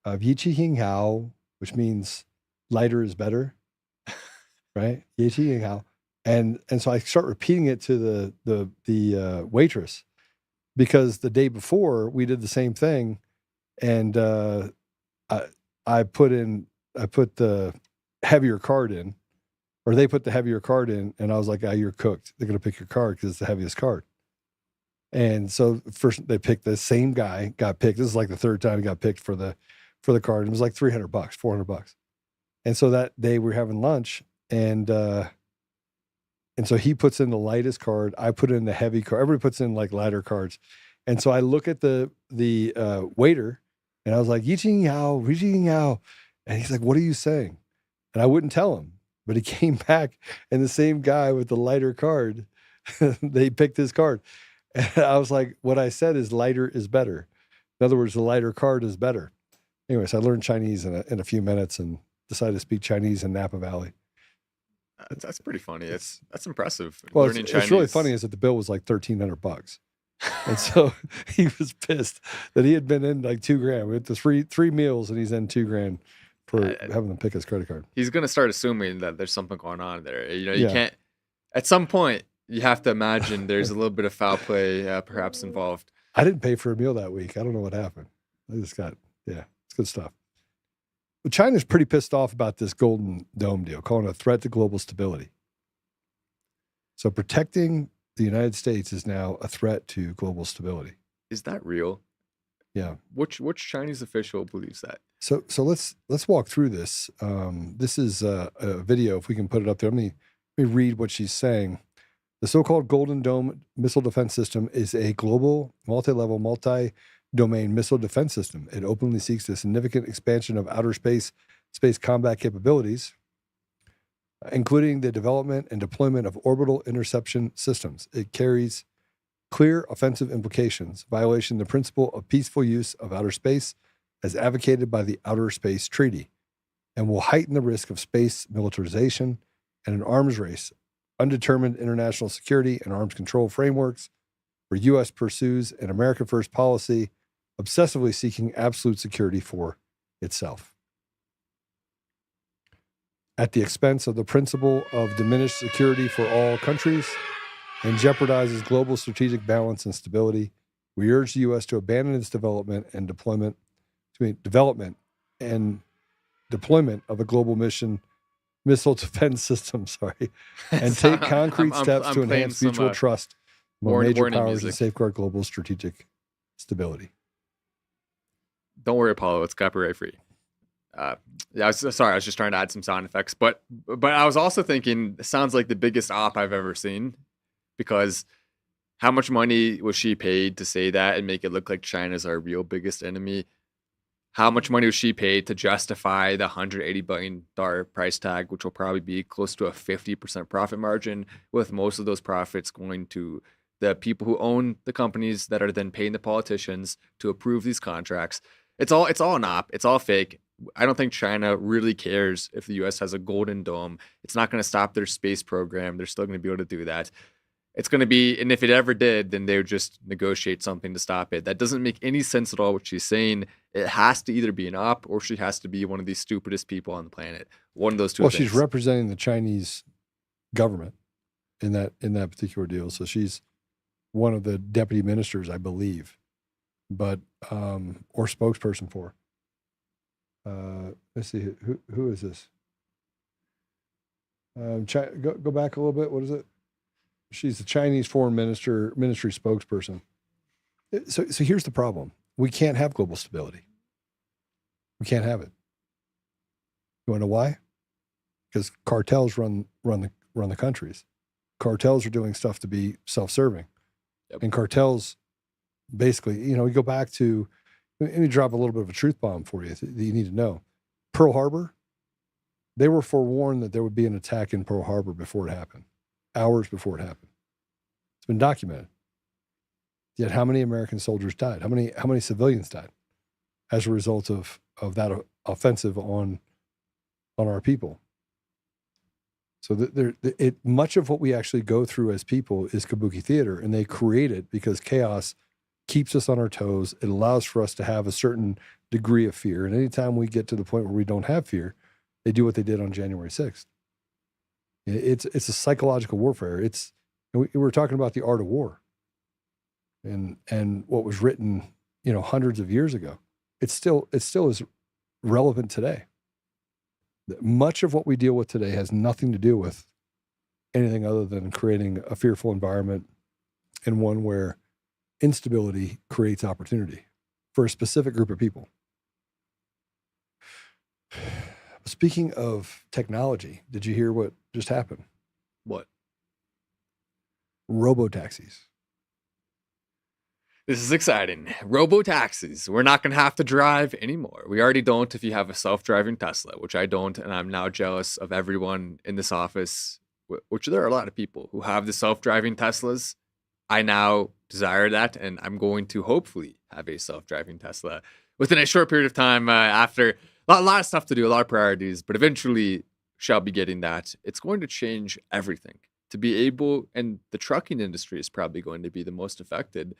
Yi Qi Hing Hao, which means lighter is better. right? 也请你好. And so I start repeating it to the waitress, because the day before we did the same thing, and I put the heavier card in, or they put the heavier card in, and I was like, you're cooked. They're going to pick your card because it's the heaviest card. And so first they picked the same guy, got picked. This is like the third time he got picked for the card. It was like $300, $400. And so that day we were having lunch, and so he puts in the lightest card. I put in the heavy card. Everybody puts in like lighter cards. And so I look at the waiter, and I was like, 一斤要, 一斤要. And he's like, what are you saying? And I wouldn't tell him, but he came back, and the same guy with the lighter card, they picked his card. And I was like, what I said is lighter is better. In other words, the lighter card is better. Anyways, I learned Chinese in a few minutes and decided to speak Chinese in Napa Valley. That's pretty funny. That's impressive. Well, Learning it's really funny is that the bill was like $1,300. And so he was pissed that he had been in like $2,000. We had the three meals, and he's in $2,000 for having them pick his credit card. He's going to start assuming that there's something going on there. You Yeah. can't, at some point, you have to imagine there's a little bit of foul play perhaps involved. I didn't pay for a meal that week. I don't know what happened. I just got, it's good stuff. But China's pretty pissed off about this Golden Dome deal, calling it a threat to global stability. So protecting the United States is now a threat to global stability. Is that real? Yeah. Which Chinese official believes that? So let's walk through this. This is a video, if we can put it up there. Let me read what she's saying. The so-called Golden Dome missile defense system is a global, multi-level, multi-domain missile defense system. It openly seeks a significant expansion of outer space combat capabilities, including the development and deployment of orbital interception systems. It carries clear offensive implications, violation of the principle of peaceful use of outer space as advocated by the Outer Space Treaty, and will heighten the risk of space militarization and an arms race, undetermined international security and arms control frameworks where U.S. pursues an America First policy, obsessively seeking absolute security for itself, at the expense of the principle of diminished security for all countries, and jeopardizes global strategic balance and stability. We urge the U.S. to abandon its development and deployment of a global missile defense system, and take concrete steps to enhance mutual trust among major powers and safeguard global strategic stability. Don't worry, Apollo. It's copyright free. I was just trying to add some sound effects, but I was also thinking, it sounds like the biggest op I've ever seen, because how much money was she paid to say that and make it look like China's our real biggest enemy? How much money was she paid to justify the $180 billion price tag, which will probably be close to a 50% profit margin, with most of those profits going to the people who own the companies that are then paying the politicians to approve these contracts? It's all an op. It's all fake. I don't think China really cares if the U.S. has a Golden Dome. It's not going to stop their space program. They're still going to be able to do that. It's going to be, and if it ever did, then they would just negotiate something to stop it. That doesn't make any sense at all, what she's saying. It has to either be an op, or she has to be one of the stupidest people on the planet. One of those two things. She's representing the Chinese government in that particular deal. So she's one of the deputy ministers, I believe, but or spokesperson for. Let's see, who is this? Go back a little bit. What is it? She's the Chinese foreign ministry spokesperson. So here's the problem. We can't have global stability. We can't have it. You want to know why? Because cartels run the countries. Cartels are doing stuff to be self-serving. Yep. And cartels basically, we go back to, let me drop a little bit of a truth bomb for you that you need to know. Pearl Harbor, they were forewarned that there would be an attack in Pearl Harbor before it happened. Hours before it happened. It's been documented. Yet how many American soldiers died? How many civilians died as a result of that offensive on our people? So much of what we actually go through as people is kabuki theater, and they create it because chaos keeps us on our toes. It allows for us to have a certain degree of fear. And anytime we get to the point where we don't have fear, they do what they did on January 6th. It's a psychological warfare. We were talking about the art of war, and what was written, hundreds of years ago. It still is relevant today. Much of what we deal with today has nothing to do with anything other than creating a fearful environment, and one where instability creates opportunity for a specific group of people. Speaking of technology, did you hear what just happened? What? Robotaxis. This is exciting. Robotaxis. We're not going to have to drive anymore. We already don't if you have a self-driving Tesla, which I don't, and I'm now jealous of everyone in this office, which there are a lot of people who have the self-driving Teslas. I now desire that, and I'm going to hopefully have a self-driving Tesla within a short period of time after a lot of stuff to do, a lot of priorities, but eventually shall be getting that. It's going to change everything to be able, and the trucking industry is probably going to be the most affected.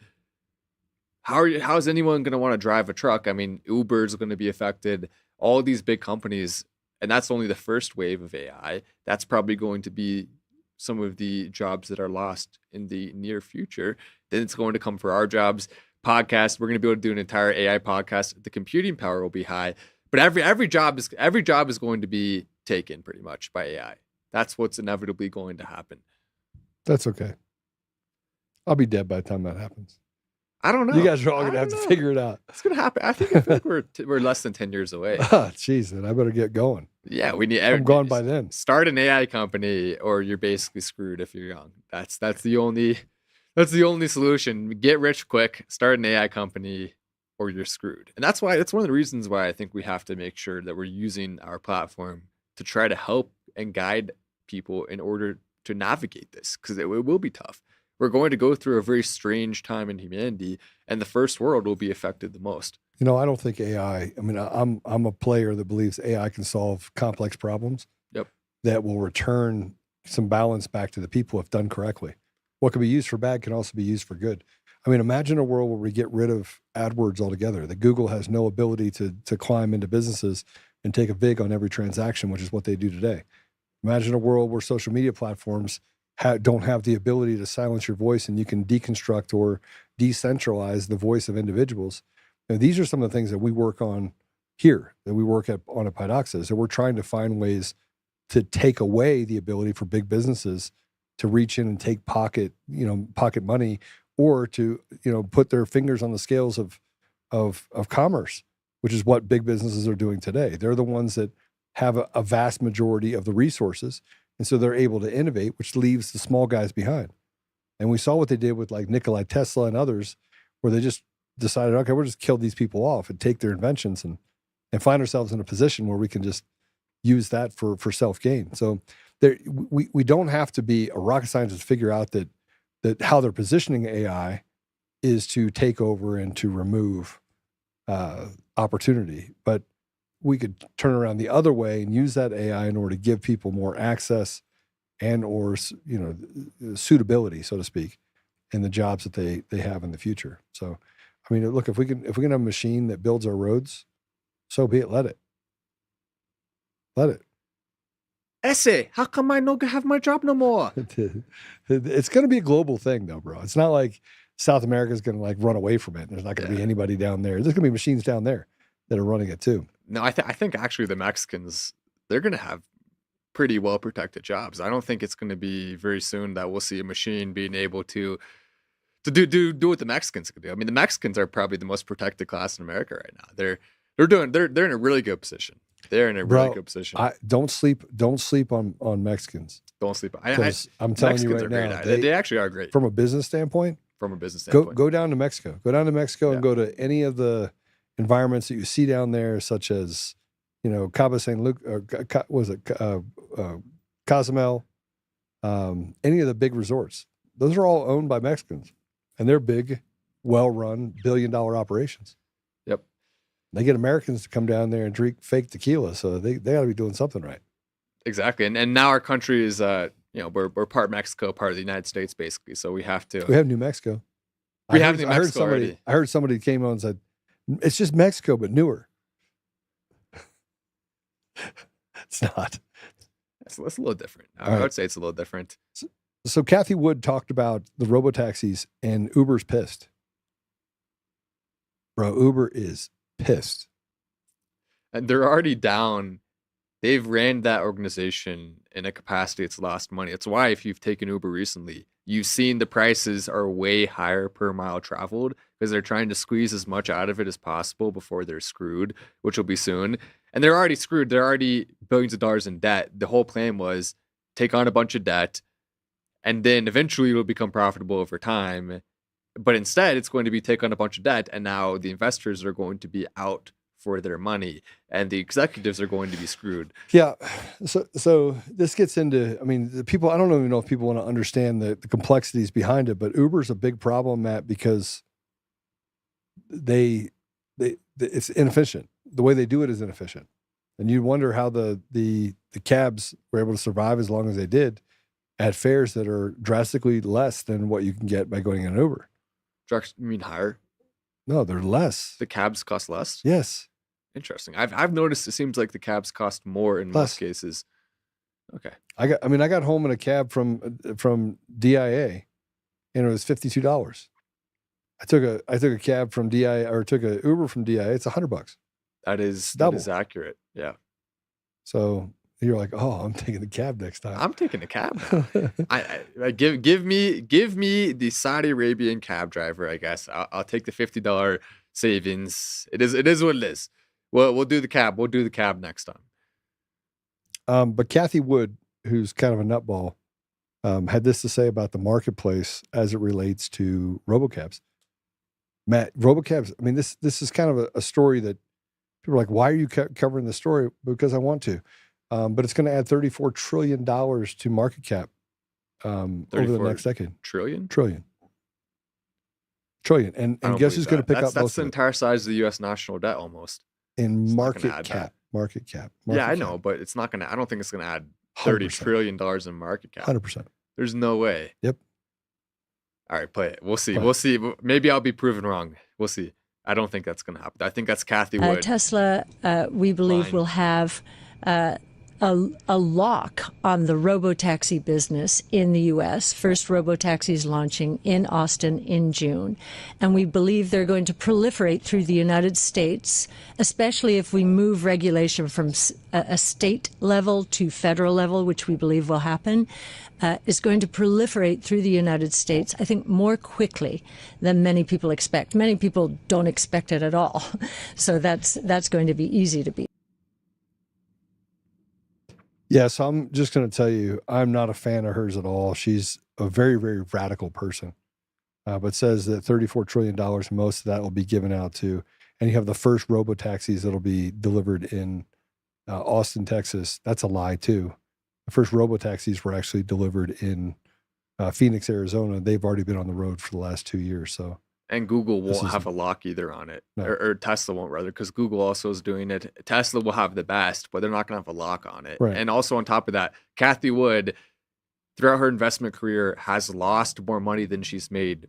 How is anyone going to want to drive a truck? I mean, Uber is going to be affected, all these big companies, and that's only the first wave of AI. That's probably going to be some of the jobs that are lost in the near future. Then it's going to come for our jobs. Podcast, we're going to be able to do an entire AI podcast. The computing power will be high, but every job is going to be taken pretty much by AI. That's what's inevitably going to happen. That's okay. I'll be dead by the time that happens. I don't know. You guys are all going to have to figure it out. It's going to happen. I feel like we're less than 10 years away. Oh, jeez, then I better get going. Yeah, we need. I'm gone by then. Start an AI company, or you're basically screwed if you're young. That's the only solution. Get rich quick. Start an AI company, or you're screwed. And that's one of the reasons why I think we have to make sure that we're using our platform to try to help and guide people in order to navigate this, because it will be tough. We're going to go through a very strange time in humanity, and the first world will be affected the most. I don't think AI, I'm a player that believes AI can solve complex problems. Yep. That will return some balance back to the people if done correctly. What can be used for bad can also be used for good. Imagine a world where we get rid of AdWords altogether, that Google has no ability to climb into businesses and take a vig on every transaction, which is what they do today. Imagine a world where social media platforms don't have the ability to silence your voice, and you can deconstruct or decentralize the voice of individuals. These are some of the things that we work on here, that we work on at Pydoxa, that we're trying to find ways to take away the ability for big businesses to reach in and take pocket money, or to, put their fingers on the scales of commerce, which is what big businesses are doing today. They're the ones that have a vast majority of the resources. And so they're able to innovate, which leaves the small guys behind. And we saw what they did with like Nikola Tesla and others, where they just decided, okay, we'll just kill these people off and take their inventions and find ourselves in a position where we can just use that for self-gain. So we don't have to be a rocket scientist to figure out that how they're positioning AI is to take over and to remove opportunity. But we could turn around the other way and use that AI in order to give people more access and or suitability, so to speak, in the jobs that they have in the future. So, look, if we can have a machine that builds our roads, so be it. Let it. Essay, how come I no have my job no more? It's going to be a global thing, though, bro. It's not like South America is going to run away from it. There's not going to be anybody down there. There's going to be machines down there that are running it too. No, I think actually the Mexicans, they're going to have pretty well protected jobs. I don't think it's going to be very soon that we'll see a machine being able to do what the Mexicans can do. The Mexicans are probably the most protected class in America right now. They're in a really good position. They're in a really good position. Don't sleep on Mexicans. Don't sleep. I'm telling you right now, they actually are great from a business standpoint. Go down to Mexico. Go down to Mexico and go to any of the environments that you see down there, such as, Cabo San Lucas, Cozumel, any of the big resorts. Those are all owned by Mexicans, and they're big, well-run, billion-dollar operations. Yep. They get Americans to come down there and drink fake tequila, so they got to be doing something right. Exactly, and now our country is, we're part Mexico, part of the United States, basically. So we have to. We have New Mexico. We have New Mexico already. I heard somebody came on and said, it's just Mexico, but newer. It's not. It's a little different. I All right. would say it's a little different. So Kathy Wood talked about the robotaxis, and Uber's pissed. Bro, Uber is pissed. And they're already down. They've ran that organization in a capacity it's lost money. That's why if you've taken Uber recently, you've seen the prices are way higher per mile traveled because they're trying to squeeze as much out of it as possible before they're screwed, which will be soon. And they're already screwed. They're already billions of dollars in debt. The whole plan was take on a bunch of debt, and then eventually it'll become profitable over time. But instead, it's going to be take on a bunch of debt, and now the investors are going to be out for their money, and the executives are going to be screwed. Yeah. So this gets into, I mean, the people, I don't even know if people want to understand the complexities behind it, but Uber's a big problem, Matt, because it's inefficient. The way they do it is inefficient. And you wonder how the cabs were able to survive as long as they did at fares that are drastically less than what you can get by going in an Uber. You mean higher? No, they're less. The cabs cost less? Yes. Interesting. I've noticed it seems like the cabs cost more in most cases. Okay. I got home in a cab from DIA, and it was $52. I took a cab from DIA, or took a Uber from DIA. It's $100. That is accurate. Yeah. So you're like, oh, I'm taking the cab next time. I'm taking a cab now. I give me the Saudi Arabian cab driver. I guess I'll take the $50 savings. It is what it is. We'll do the cab. We'll do the cab next time. But Kathy Wood, who's kind of a nutball, had this to say about the marketplace as it relates to robocabs. Matt, robocabs. I mean, this is kind of a story that people are like, why are you covering the story? Because I want to. But it's going to add $34 trillion to market cap over the next decade. Trillion. And guess who's going to pick up most of it? That's the entire size of the U.S. national debt almost. In market cap. Yeah, I know, but it's not going to, I don't think it's going to add $30 trillion in market cap. 100%. There's no way. Yep. All right, play it. We'll see. We'll see. Maybe I'll be proven wrong. We'll see. I don't think that's going to happen. I think that's Kathy Wood. Tesla, we believe, will have a lock on the robotaxi business in the U.S. First robotaxis launching in Austin in June. And we believe they're going to proliferate through the United States, especially if we move regulation from a state level to federal level, which we believe will happen, is going to proliferate through the United States, I think, more quickly than many people expect. Many people don't expect it at all. So that's going to be easy to beat. Yeah, so I'm just going to tell you, I'm not a fan of hers at all. She's a very, very radical person, but says that $34 trillion, most of that will be given out to, and you have the first robotaxis that'll be delivered in Austin, Texas. That's a lie, too. The first robotaxis were actually delivered in Phoenix, Arizona. They've already been on the road for the last 2 years. So. And Google won't have a lock either on it, No. or Tesla won't, rather, because Google also is doing it. Tesla will have the best, but they're not going to have a lock on it. Right. And also on top of that, Kathy Wood, throughout her investment career, has lost more money than she's made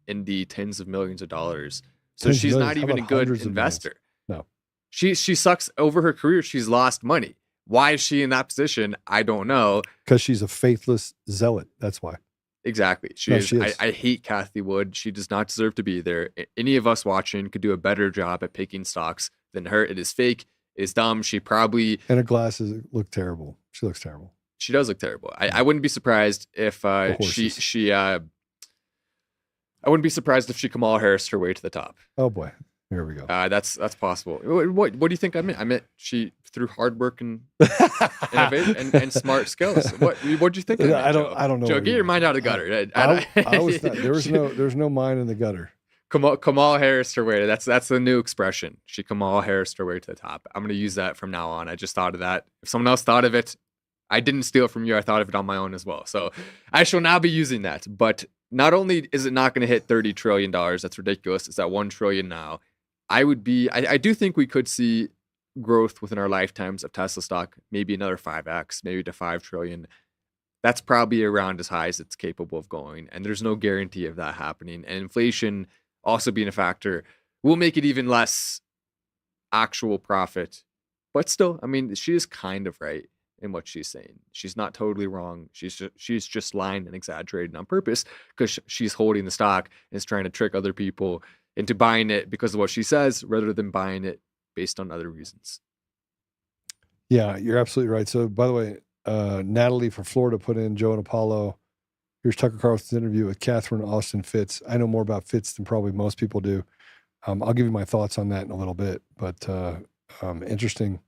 in the tens of millions of dollars. So she's not even a good investor. No. She sucks over her career. She's lost money. Why is she in that position? I don't know. Because she's a faithless zealot. That's why. Exactly. She is. I hate Kathy Wood. She does not deserve to be there. Any of us watching could do a better job at picking stocks than her. It is fake. It is dumb. She probably... And her glasses look terrible. She looks terrible. She does look terrible. I wouldn't be surprised if she I wouldn't be surprised if she Kamala Harris her way to the top. Oh boy. Here we go. That's possible. What do you think I meant? I meant she through hard work and innovation and smart skills. What do you think? I don't know. Joe, get your mind out of the gutter. I was not, there's no mind in the gutter. Kamala Harris her way. That's the new expression. She Kamala Harris her way to the top. I'm gonna use that from now on. I just thought of that. If someone else thought of it, I didn't steal it from you. I thought of it on my own as well. So I shall now be using that. But not only is it not going to hit $30 trillion, that's ridiculous. It's at $1 trillion now. I do think we could see growth within our lifetimes of Tesla stock, maybe another 5x, maybe to 5 trillion. That's probably around as high as it's capable of going. And there's no guarantee of that happening. And inflation also being a factor will make it even less actual profit. But still, I mean, she is kind of right. in what she's saying. She's not totally wrong. She's just lying and exaggerating on purpose because she's holding the stock and is trying to trick other people into buying it because of what she says rather than buying it based on other reasons. Yeah, you're absolutely right. So, by the way, Natalie from Florida put in Joe and Apollo. Here's Tucker Carlson's interview with Catherine Austin Fitts. I know more about Fitts than probably most people do. I'll give you my thoughts on that in a little bit, but interesting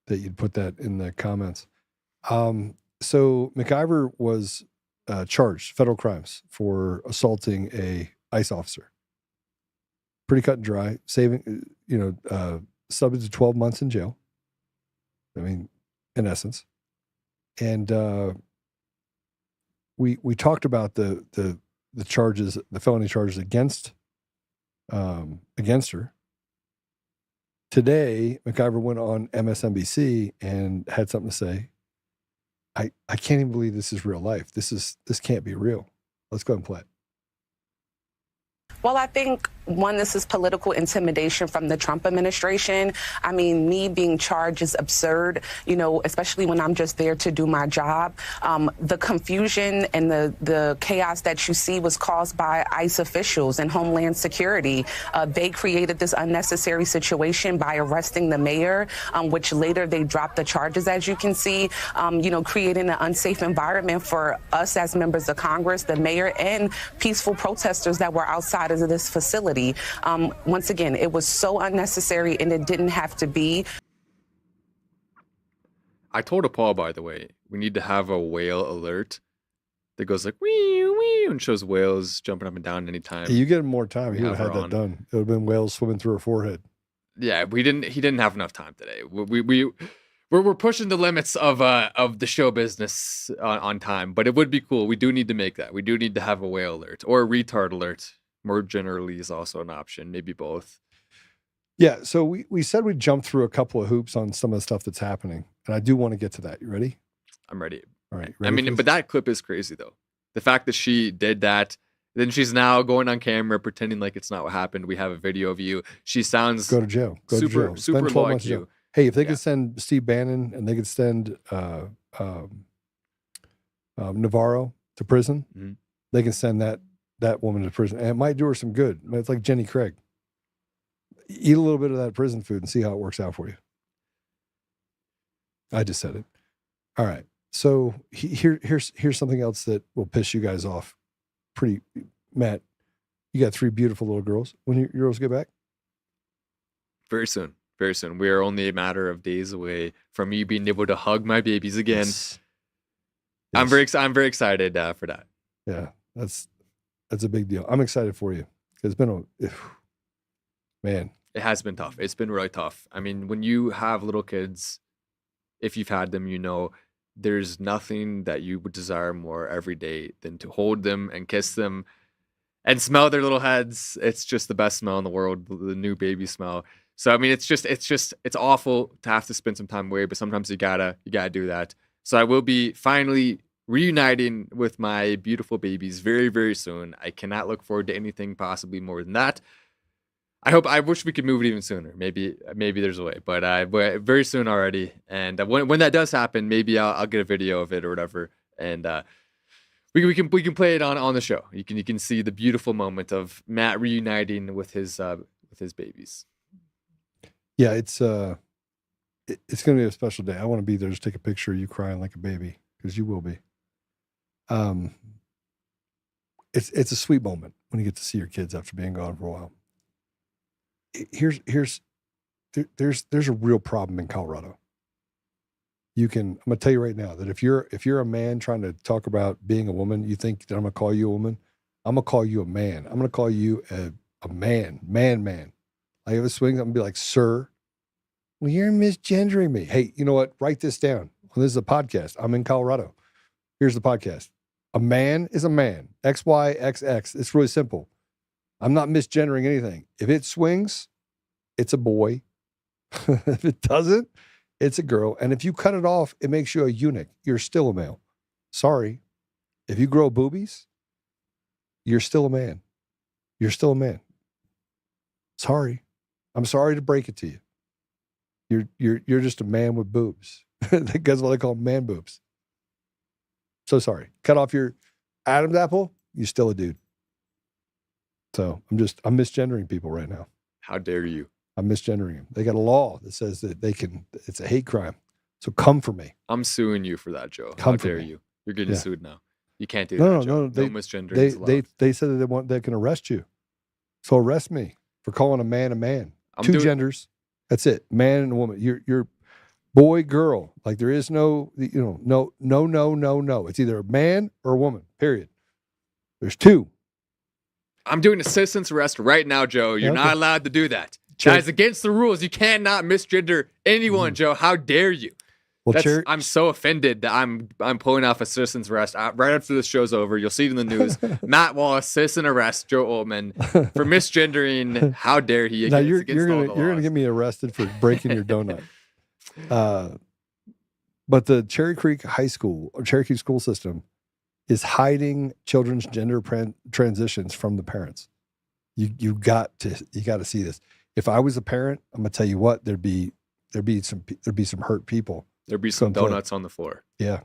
that you'd put that in the comments. So McIver was charged, federal crimes, for assaulting a ICE officer. Pretty cut and dry, saving, subject to 12 months in jail. I mean, in essence. And we talked about the charges, the felony charges against her. Today, McIver went on MSNBC and had something to say. I can't even believe this is real life. This can't be real. Let's go ahead and play it. Well, I think, one, this is political intimidation from the Trump administration. I mean, me being charged is absurd, especially when I'm just there to do my job. The confusion and the chaos that you see was caused by ICE officials and Homeland Security. They created this unnecessary situation by arresting the mayor, which later they dropped the charges, as you can see, creating an unsafe environment for us as members of Congress, the mayor, and peaceful protesters that were outside of this facility. Once again, it was so unnecessary and it didn't have to be. I told Paul, by the way, we need to have a whale alert that goes like wee wee and shows whales jumping up and down anytime. You get more time, he would have had that done. It would have been whales swimming through her forehead. Yeah, he didn't have enough time today. We're pushing the limits of the show business on time, but it would be cool. We do need to make that. We do need to have a whale alert or a retard alert. More generally is also an option, maybe both. Yeah, so we said we'd jump through a couple of hoops on some of the stuff that's happening, and I do want to get to that. You ready? I'm ready. All right. I mean, but that clip is crazy, though. The fact that she did that, then she's now going on camera pretending like it's not what happened. We have a video of you. She sounds go to jail. Super low IQ. Hey, if they could send Steve Bannon and they could send Navarro to prison, they can send that woman to prison, and it might do her some good. It's like Jenny Craig. Eat a little bit of that prison food and see how it works out for you. I just said it. All right. So here's something else that will piss you guys off. Matt, you got 3 beautiful little girls. When your girls get back? Very soon. Very soon. We are only a matter of days away from me being able to hug my babies again. Yes. I'm very excited for that. Yeah, that's a big deal. I'm excited for you. It's been man. It has been tough. It's been really tough. I mean, when you have little kids, if you've had them, there's nothing that you would desire more every day than to hold them and kiss them and smell their little heads. It's just the best smell in the world, the new baby smell. So, I mean, it's awful to have to spend some time away, but sometimes you gotta do that. So I will be finally reuniting with my beautiful babies very, very soon. I cannot look forward to anything possibly more than that. I wish we could move it even sooner. Maybe there's a way, but very soon already. And when that does happen, maybe I'll get a video of it or whatever, and we can play it on the show. You can see the beautiful moment of Matt reuniting with his babies. Yeah, it's gonna be a special day. I want to be there to take a picture of you crying like a baby, because you will be. It's a sweet moment when you get to see your kids after being gone for a while. There's a real problem in Colorado. I'm gonna tell you right now that if you're a man trying to talk about being a woman, you think that I'm gonna call you a woman, I'm gonna call you a man. I'm gonna call you a man. Like if it swings, I'm gonna be like, sir, well, you're misgendering me. Hey, you know what? Write this down. Well, this is a podcast. I'm in Colorado. Here's the podcast. A man is a man. XYXX. It's really simple. I'm not misgendering anything. If it swings, it's a boy. If it doesn't, it's a girl. And if you cut it off, it makes you a eunuch. You're still a male. Sorry. If you grow boobies, you're still a man. You're still a man. Sorry. I'm sorry to break it to you. You're just a man with boobs. That's what they call man boobs. So sorry. Cut off your Adam's apple, you're still a dude. So I'm misgendering people right now. How dare you? I'm misgendering them. They got a law that says that it's a hate crime. So come for me. I'm suing you for that, Joe. Come How for dare me. you? You're getting sued now. You can't do No, that, no, Joe. no. No misgendering is allowed. They said that they can arrest you. So arrest me for calling a man a man. Two genders. That's it. Man and woman. You're boy, girl. Like there is no, no. It's either a man or a woman. Period. There's two. I'm doing a citizen's arrest right now, Joe. You're not allowed to do that. That is against the rules. You cannot misgender anyone, Joe. How dare you? Well, I'm so offended that I'm pulling off a citizen's arrest right after this show's over. You'll see it in the news. Matt Wallace, citizen arrest Joe Oltmann for misgendering. How dare he? Now you're gonna get me arrested for breaking your donut. But the Cherry Creek High School or Cherry Creek school system is hiding children's gender transitions from the parents. You got to see this. If I was a parent, I'm gonna tell you what, there'd be some hurt people. There'd be some donuts on the floor. Yeah.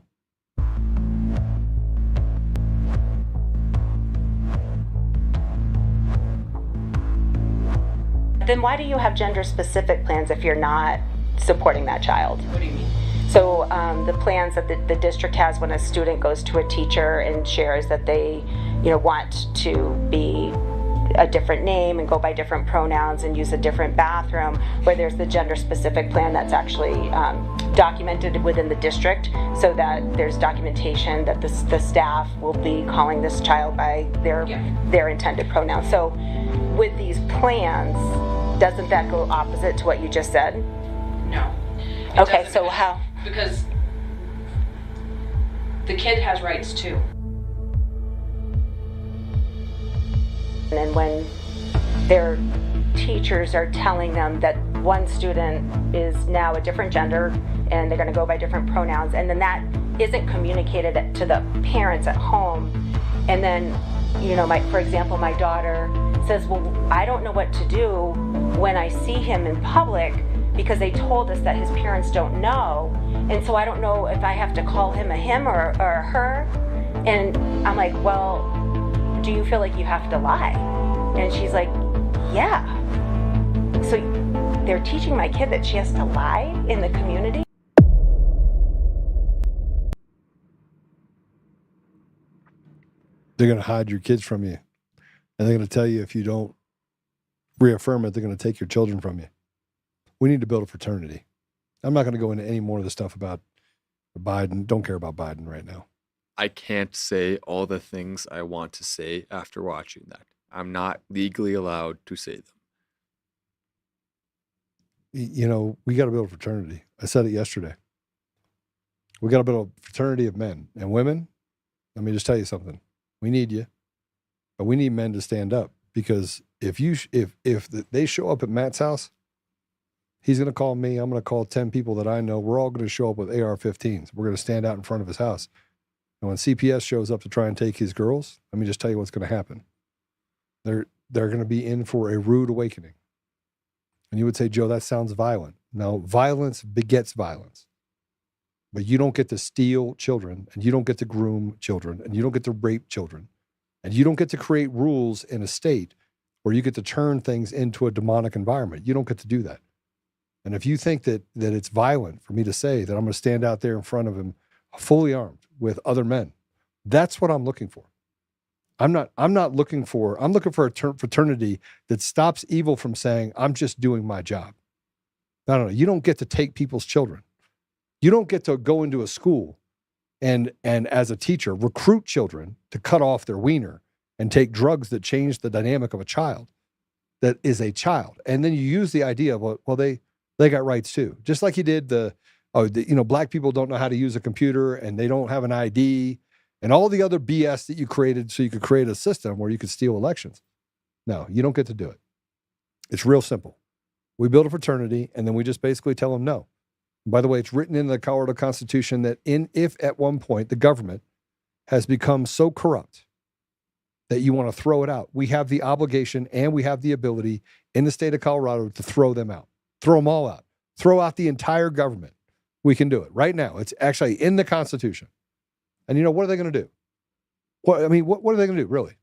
Then why do you have gender-specific plans if you're not supporting that child? What do you mean? So the plans that the district has when a student goes to a teacher and shares that they, want to be a different name and go by different pronouns and use a different bathroom, where there's the gender-specific plan that's actually documented within the district, so that there's documentation that the staff will be calling this child by their intended pronouns. So with these plans, doesn't that go opposite to what you just said? No. Okay, so how? Because the kid has rights too. And when their teachers are telling them that one student is now a different gender and they're going to go by different pronouns, and then that isn't communicated to the parents at home, and then, for example, my daughter says, well, I don't know what to do when I see him in public because they told us that his parents don't know, and so I don't know if I have to call him a him or a her. And I'm like, well, do you feel like you have to lie? And she's like, yeah. So they're teaching my kid that she has to lie in the community? They're going to hide your kids from you. And they're going to tell you if you don't reaffirm it, they're going to take your children from you. We need to build a fraternity. I'm not going to go into any more of the stuff about Biden. Don't care about Biden right now. I can't say all the things I want to say after watching that. I'm not legally allowed to say them. We got to build a fraternity. I said it yesterday. We got to build a fraternity of men and women. Let me just tell you something. We need you, but we need men to stand up, because if they show up at Matt's house, he's going to call me. I'm going to call 10 people that I know. We're all going to show up with AR-15s. We're going to stand out in front of his house. And when CPS shows up to try and take his girls, let me just tell you what's going to happen. They're going to be in for a rude awakening. And you would say, Joe, that sounds violent. No, violence begets violence. But you don't get to steal children, and you don't get to groom children, and you don't get to rape children, and you don't get to create rules in a state where you get to turn things into a demonic environment. You don't get to do that. And if you think that it's violent for me to say that I'm going to stand out there in front of him fully armed with other men, that's what I'm looking for. I'm looking for a fraternity that stops evil from saying, I'm just doing my job. No. You don't get to take people's children. You don't get to go into a school and as a teacher, recruit children to cut off their wiener and take drugs that change the dynamic of a child that is a child. And then you use the idea of, well, they got rights too. Just like you did black people don't know how to use a computer and they don't have an ID and all the other BS that you created so you could create a system where you could steal elections. No, you don't get to do it. It's real simple. We build a fraternity and then we just basically tell them no. And by the way, it's written in the Colorado Constitution that if at one point the government has become so corrupt that you want to throw it out, we have the obligation and we have the ability in the state of Colorado to throw them out. Throw them all out. Throw out the entire government. We can do it right now. It's actually in the Constitution. And you know, what are they going to do? What are they going to do, really?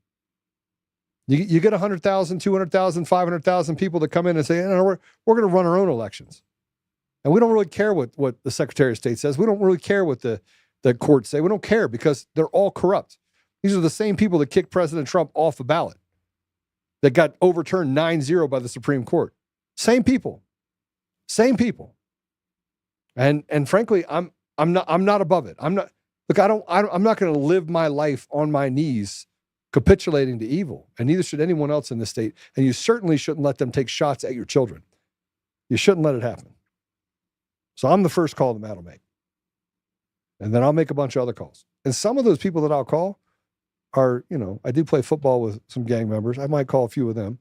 You get 100,000, 200,000, 500,000 people that come in and say, no, we're going to run our own elections. And we don't really care what the Secretary of State says. We don't really care what the courts say. We don't care because they're all corrupt. These are the same people that kicked President Trump off the ballot, that got overturned 9-0 by the Supreme Court. Same people. And frankly, I'm not above it. I'm not going to live my life on my knees capitulating to evil, and neither should anyone else in this state. And you certainly shouldn't let them take shots at your children. You shouldn't let it happen. So I'm the first call the Matt will make. And then I'll make a bunch of other calls. And some of those people that I'll call are, I do play football with some gang members. I might call a few of them,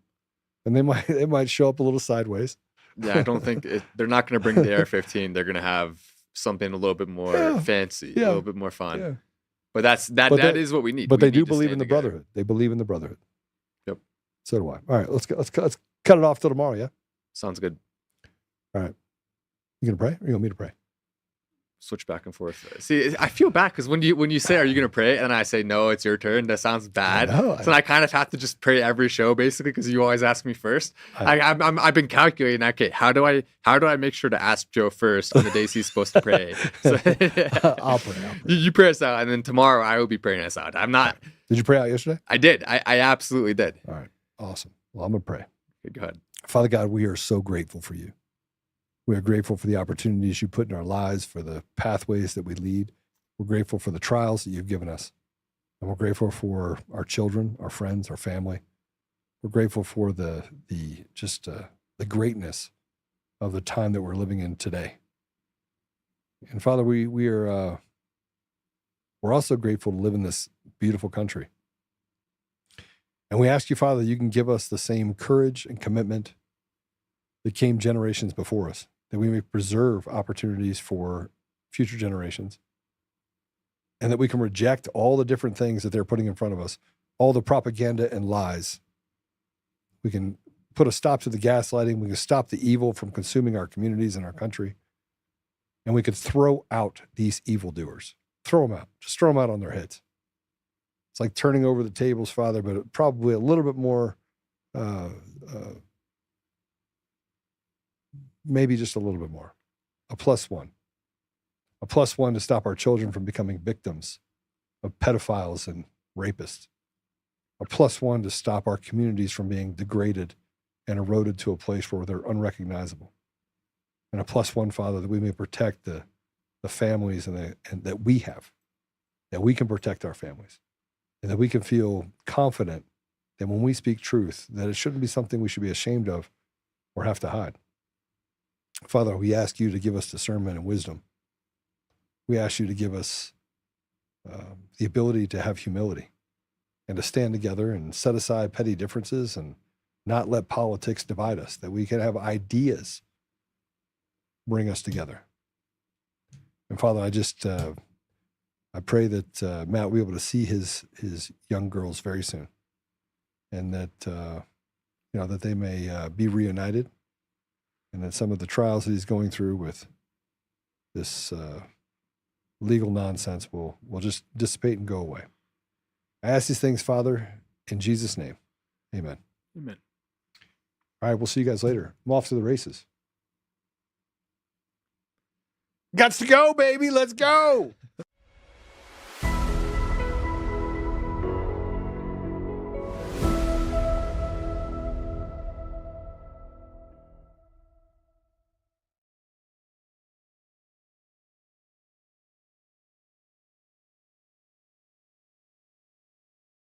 and they might show up a little sideways. Yeah, I don't think they're not going to bring the AR-15. They're going to have something a little bit more fancy, a little bit more fun. Yeah. But that is what we need. But they do believe in the brotherhood. They believe in the brotherhood. Yep. So do I. All right, let's cut it off till tomorrow. Yeah. Sounds good. All right. You gonna pray, or you want me to pray? Switch back and forth. See, I feel bad because when you say, "Are you gonna pray?" and I say, "No, it's your turn," that sounds bad. So I kind of have to just pray every show basically because you always ask me first. I've been calculating. Okay, how do I make sure to ask Joe first on the days he's supposed to pray? So, I'll pray. You pray us out, and then tomorrow I will be praying us out. I'm not. Did you pray out yesterday? I did. I absolutely did. All right. Awesome. Well, I'm gonna pray. Okay, go ahead. Father God, we are so grateful for you. We are grateful for the opportunities you put in our lives, for the pathways that we lead. We're grateful for the trials that you've given us. And we're grateful for our children, our friends, our family. We're grateful for the greatness of the time that we're living in today. And Father, we're also grateful to live in this beautiful country. And we ask you, Father, you can give us the same courage and commitment that came generations before us, that we may preserve opportunities for future generations, and that we can reject all the different things that they're putting in front of us, all the propaganda and lies. We can put a stop to the gaslighting. We can stop the evil from consuming our communities and our country. And we could throw out these evildoers. Throw them out. Just throw them out on their heads. It's like turning over the tables, Father, but probably a little bit more maybe just a little bit more. A plus one to stop our children from becoming victims of pedophiles and rapists. A plus one to stop our communities from being degraded and eroded to a place where they're unrecognizable. And a plus one, Father, that we may protect the families and that we have, that we can protect our families, and that we can feel confident that when we speak truth, that it shouldn't be something we should be ashamed of or have to hide. Father, we ask you to give us discernment and wisdom. We ask you to give us the ability to have humility and to stand together and set aside petty differences and not let politics divide us, that we can have ideas bring us together. And Father, I pray that Matt will be able to see his young girls very soon, and that that they may be reunited. And that some of the trials that he's going through with this legal nonsense will just dissipate and go away. I ask these things, Father, in Jesus' name. Amen. Amen. All right, we'll see you guys later. I'm off to the races. Gots to go, baby. Let's go.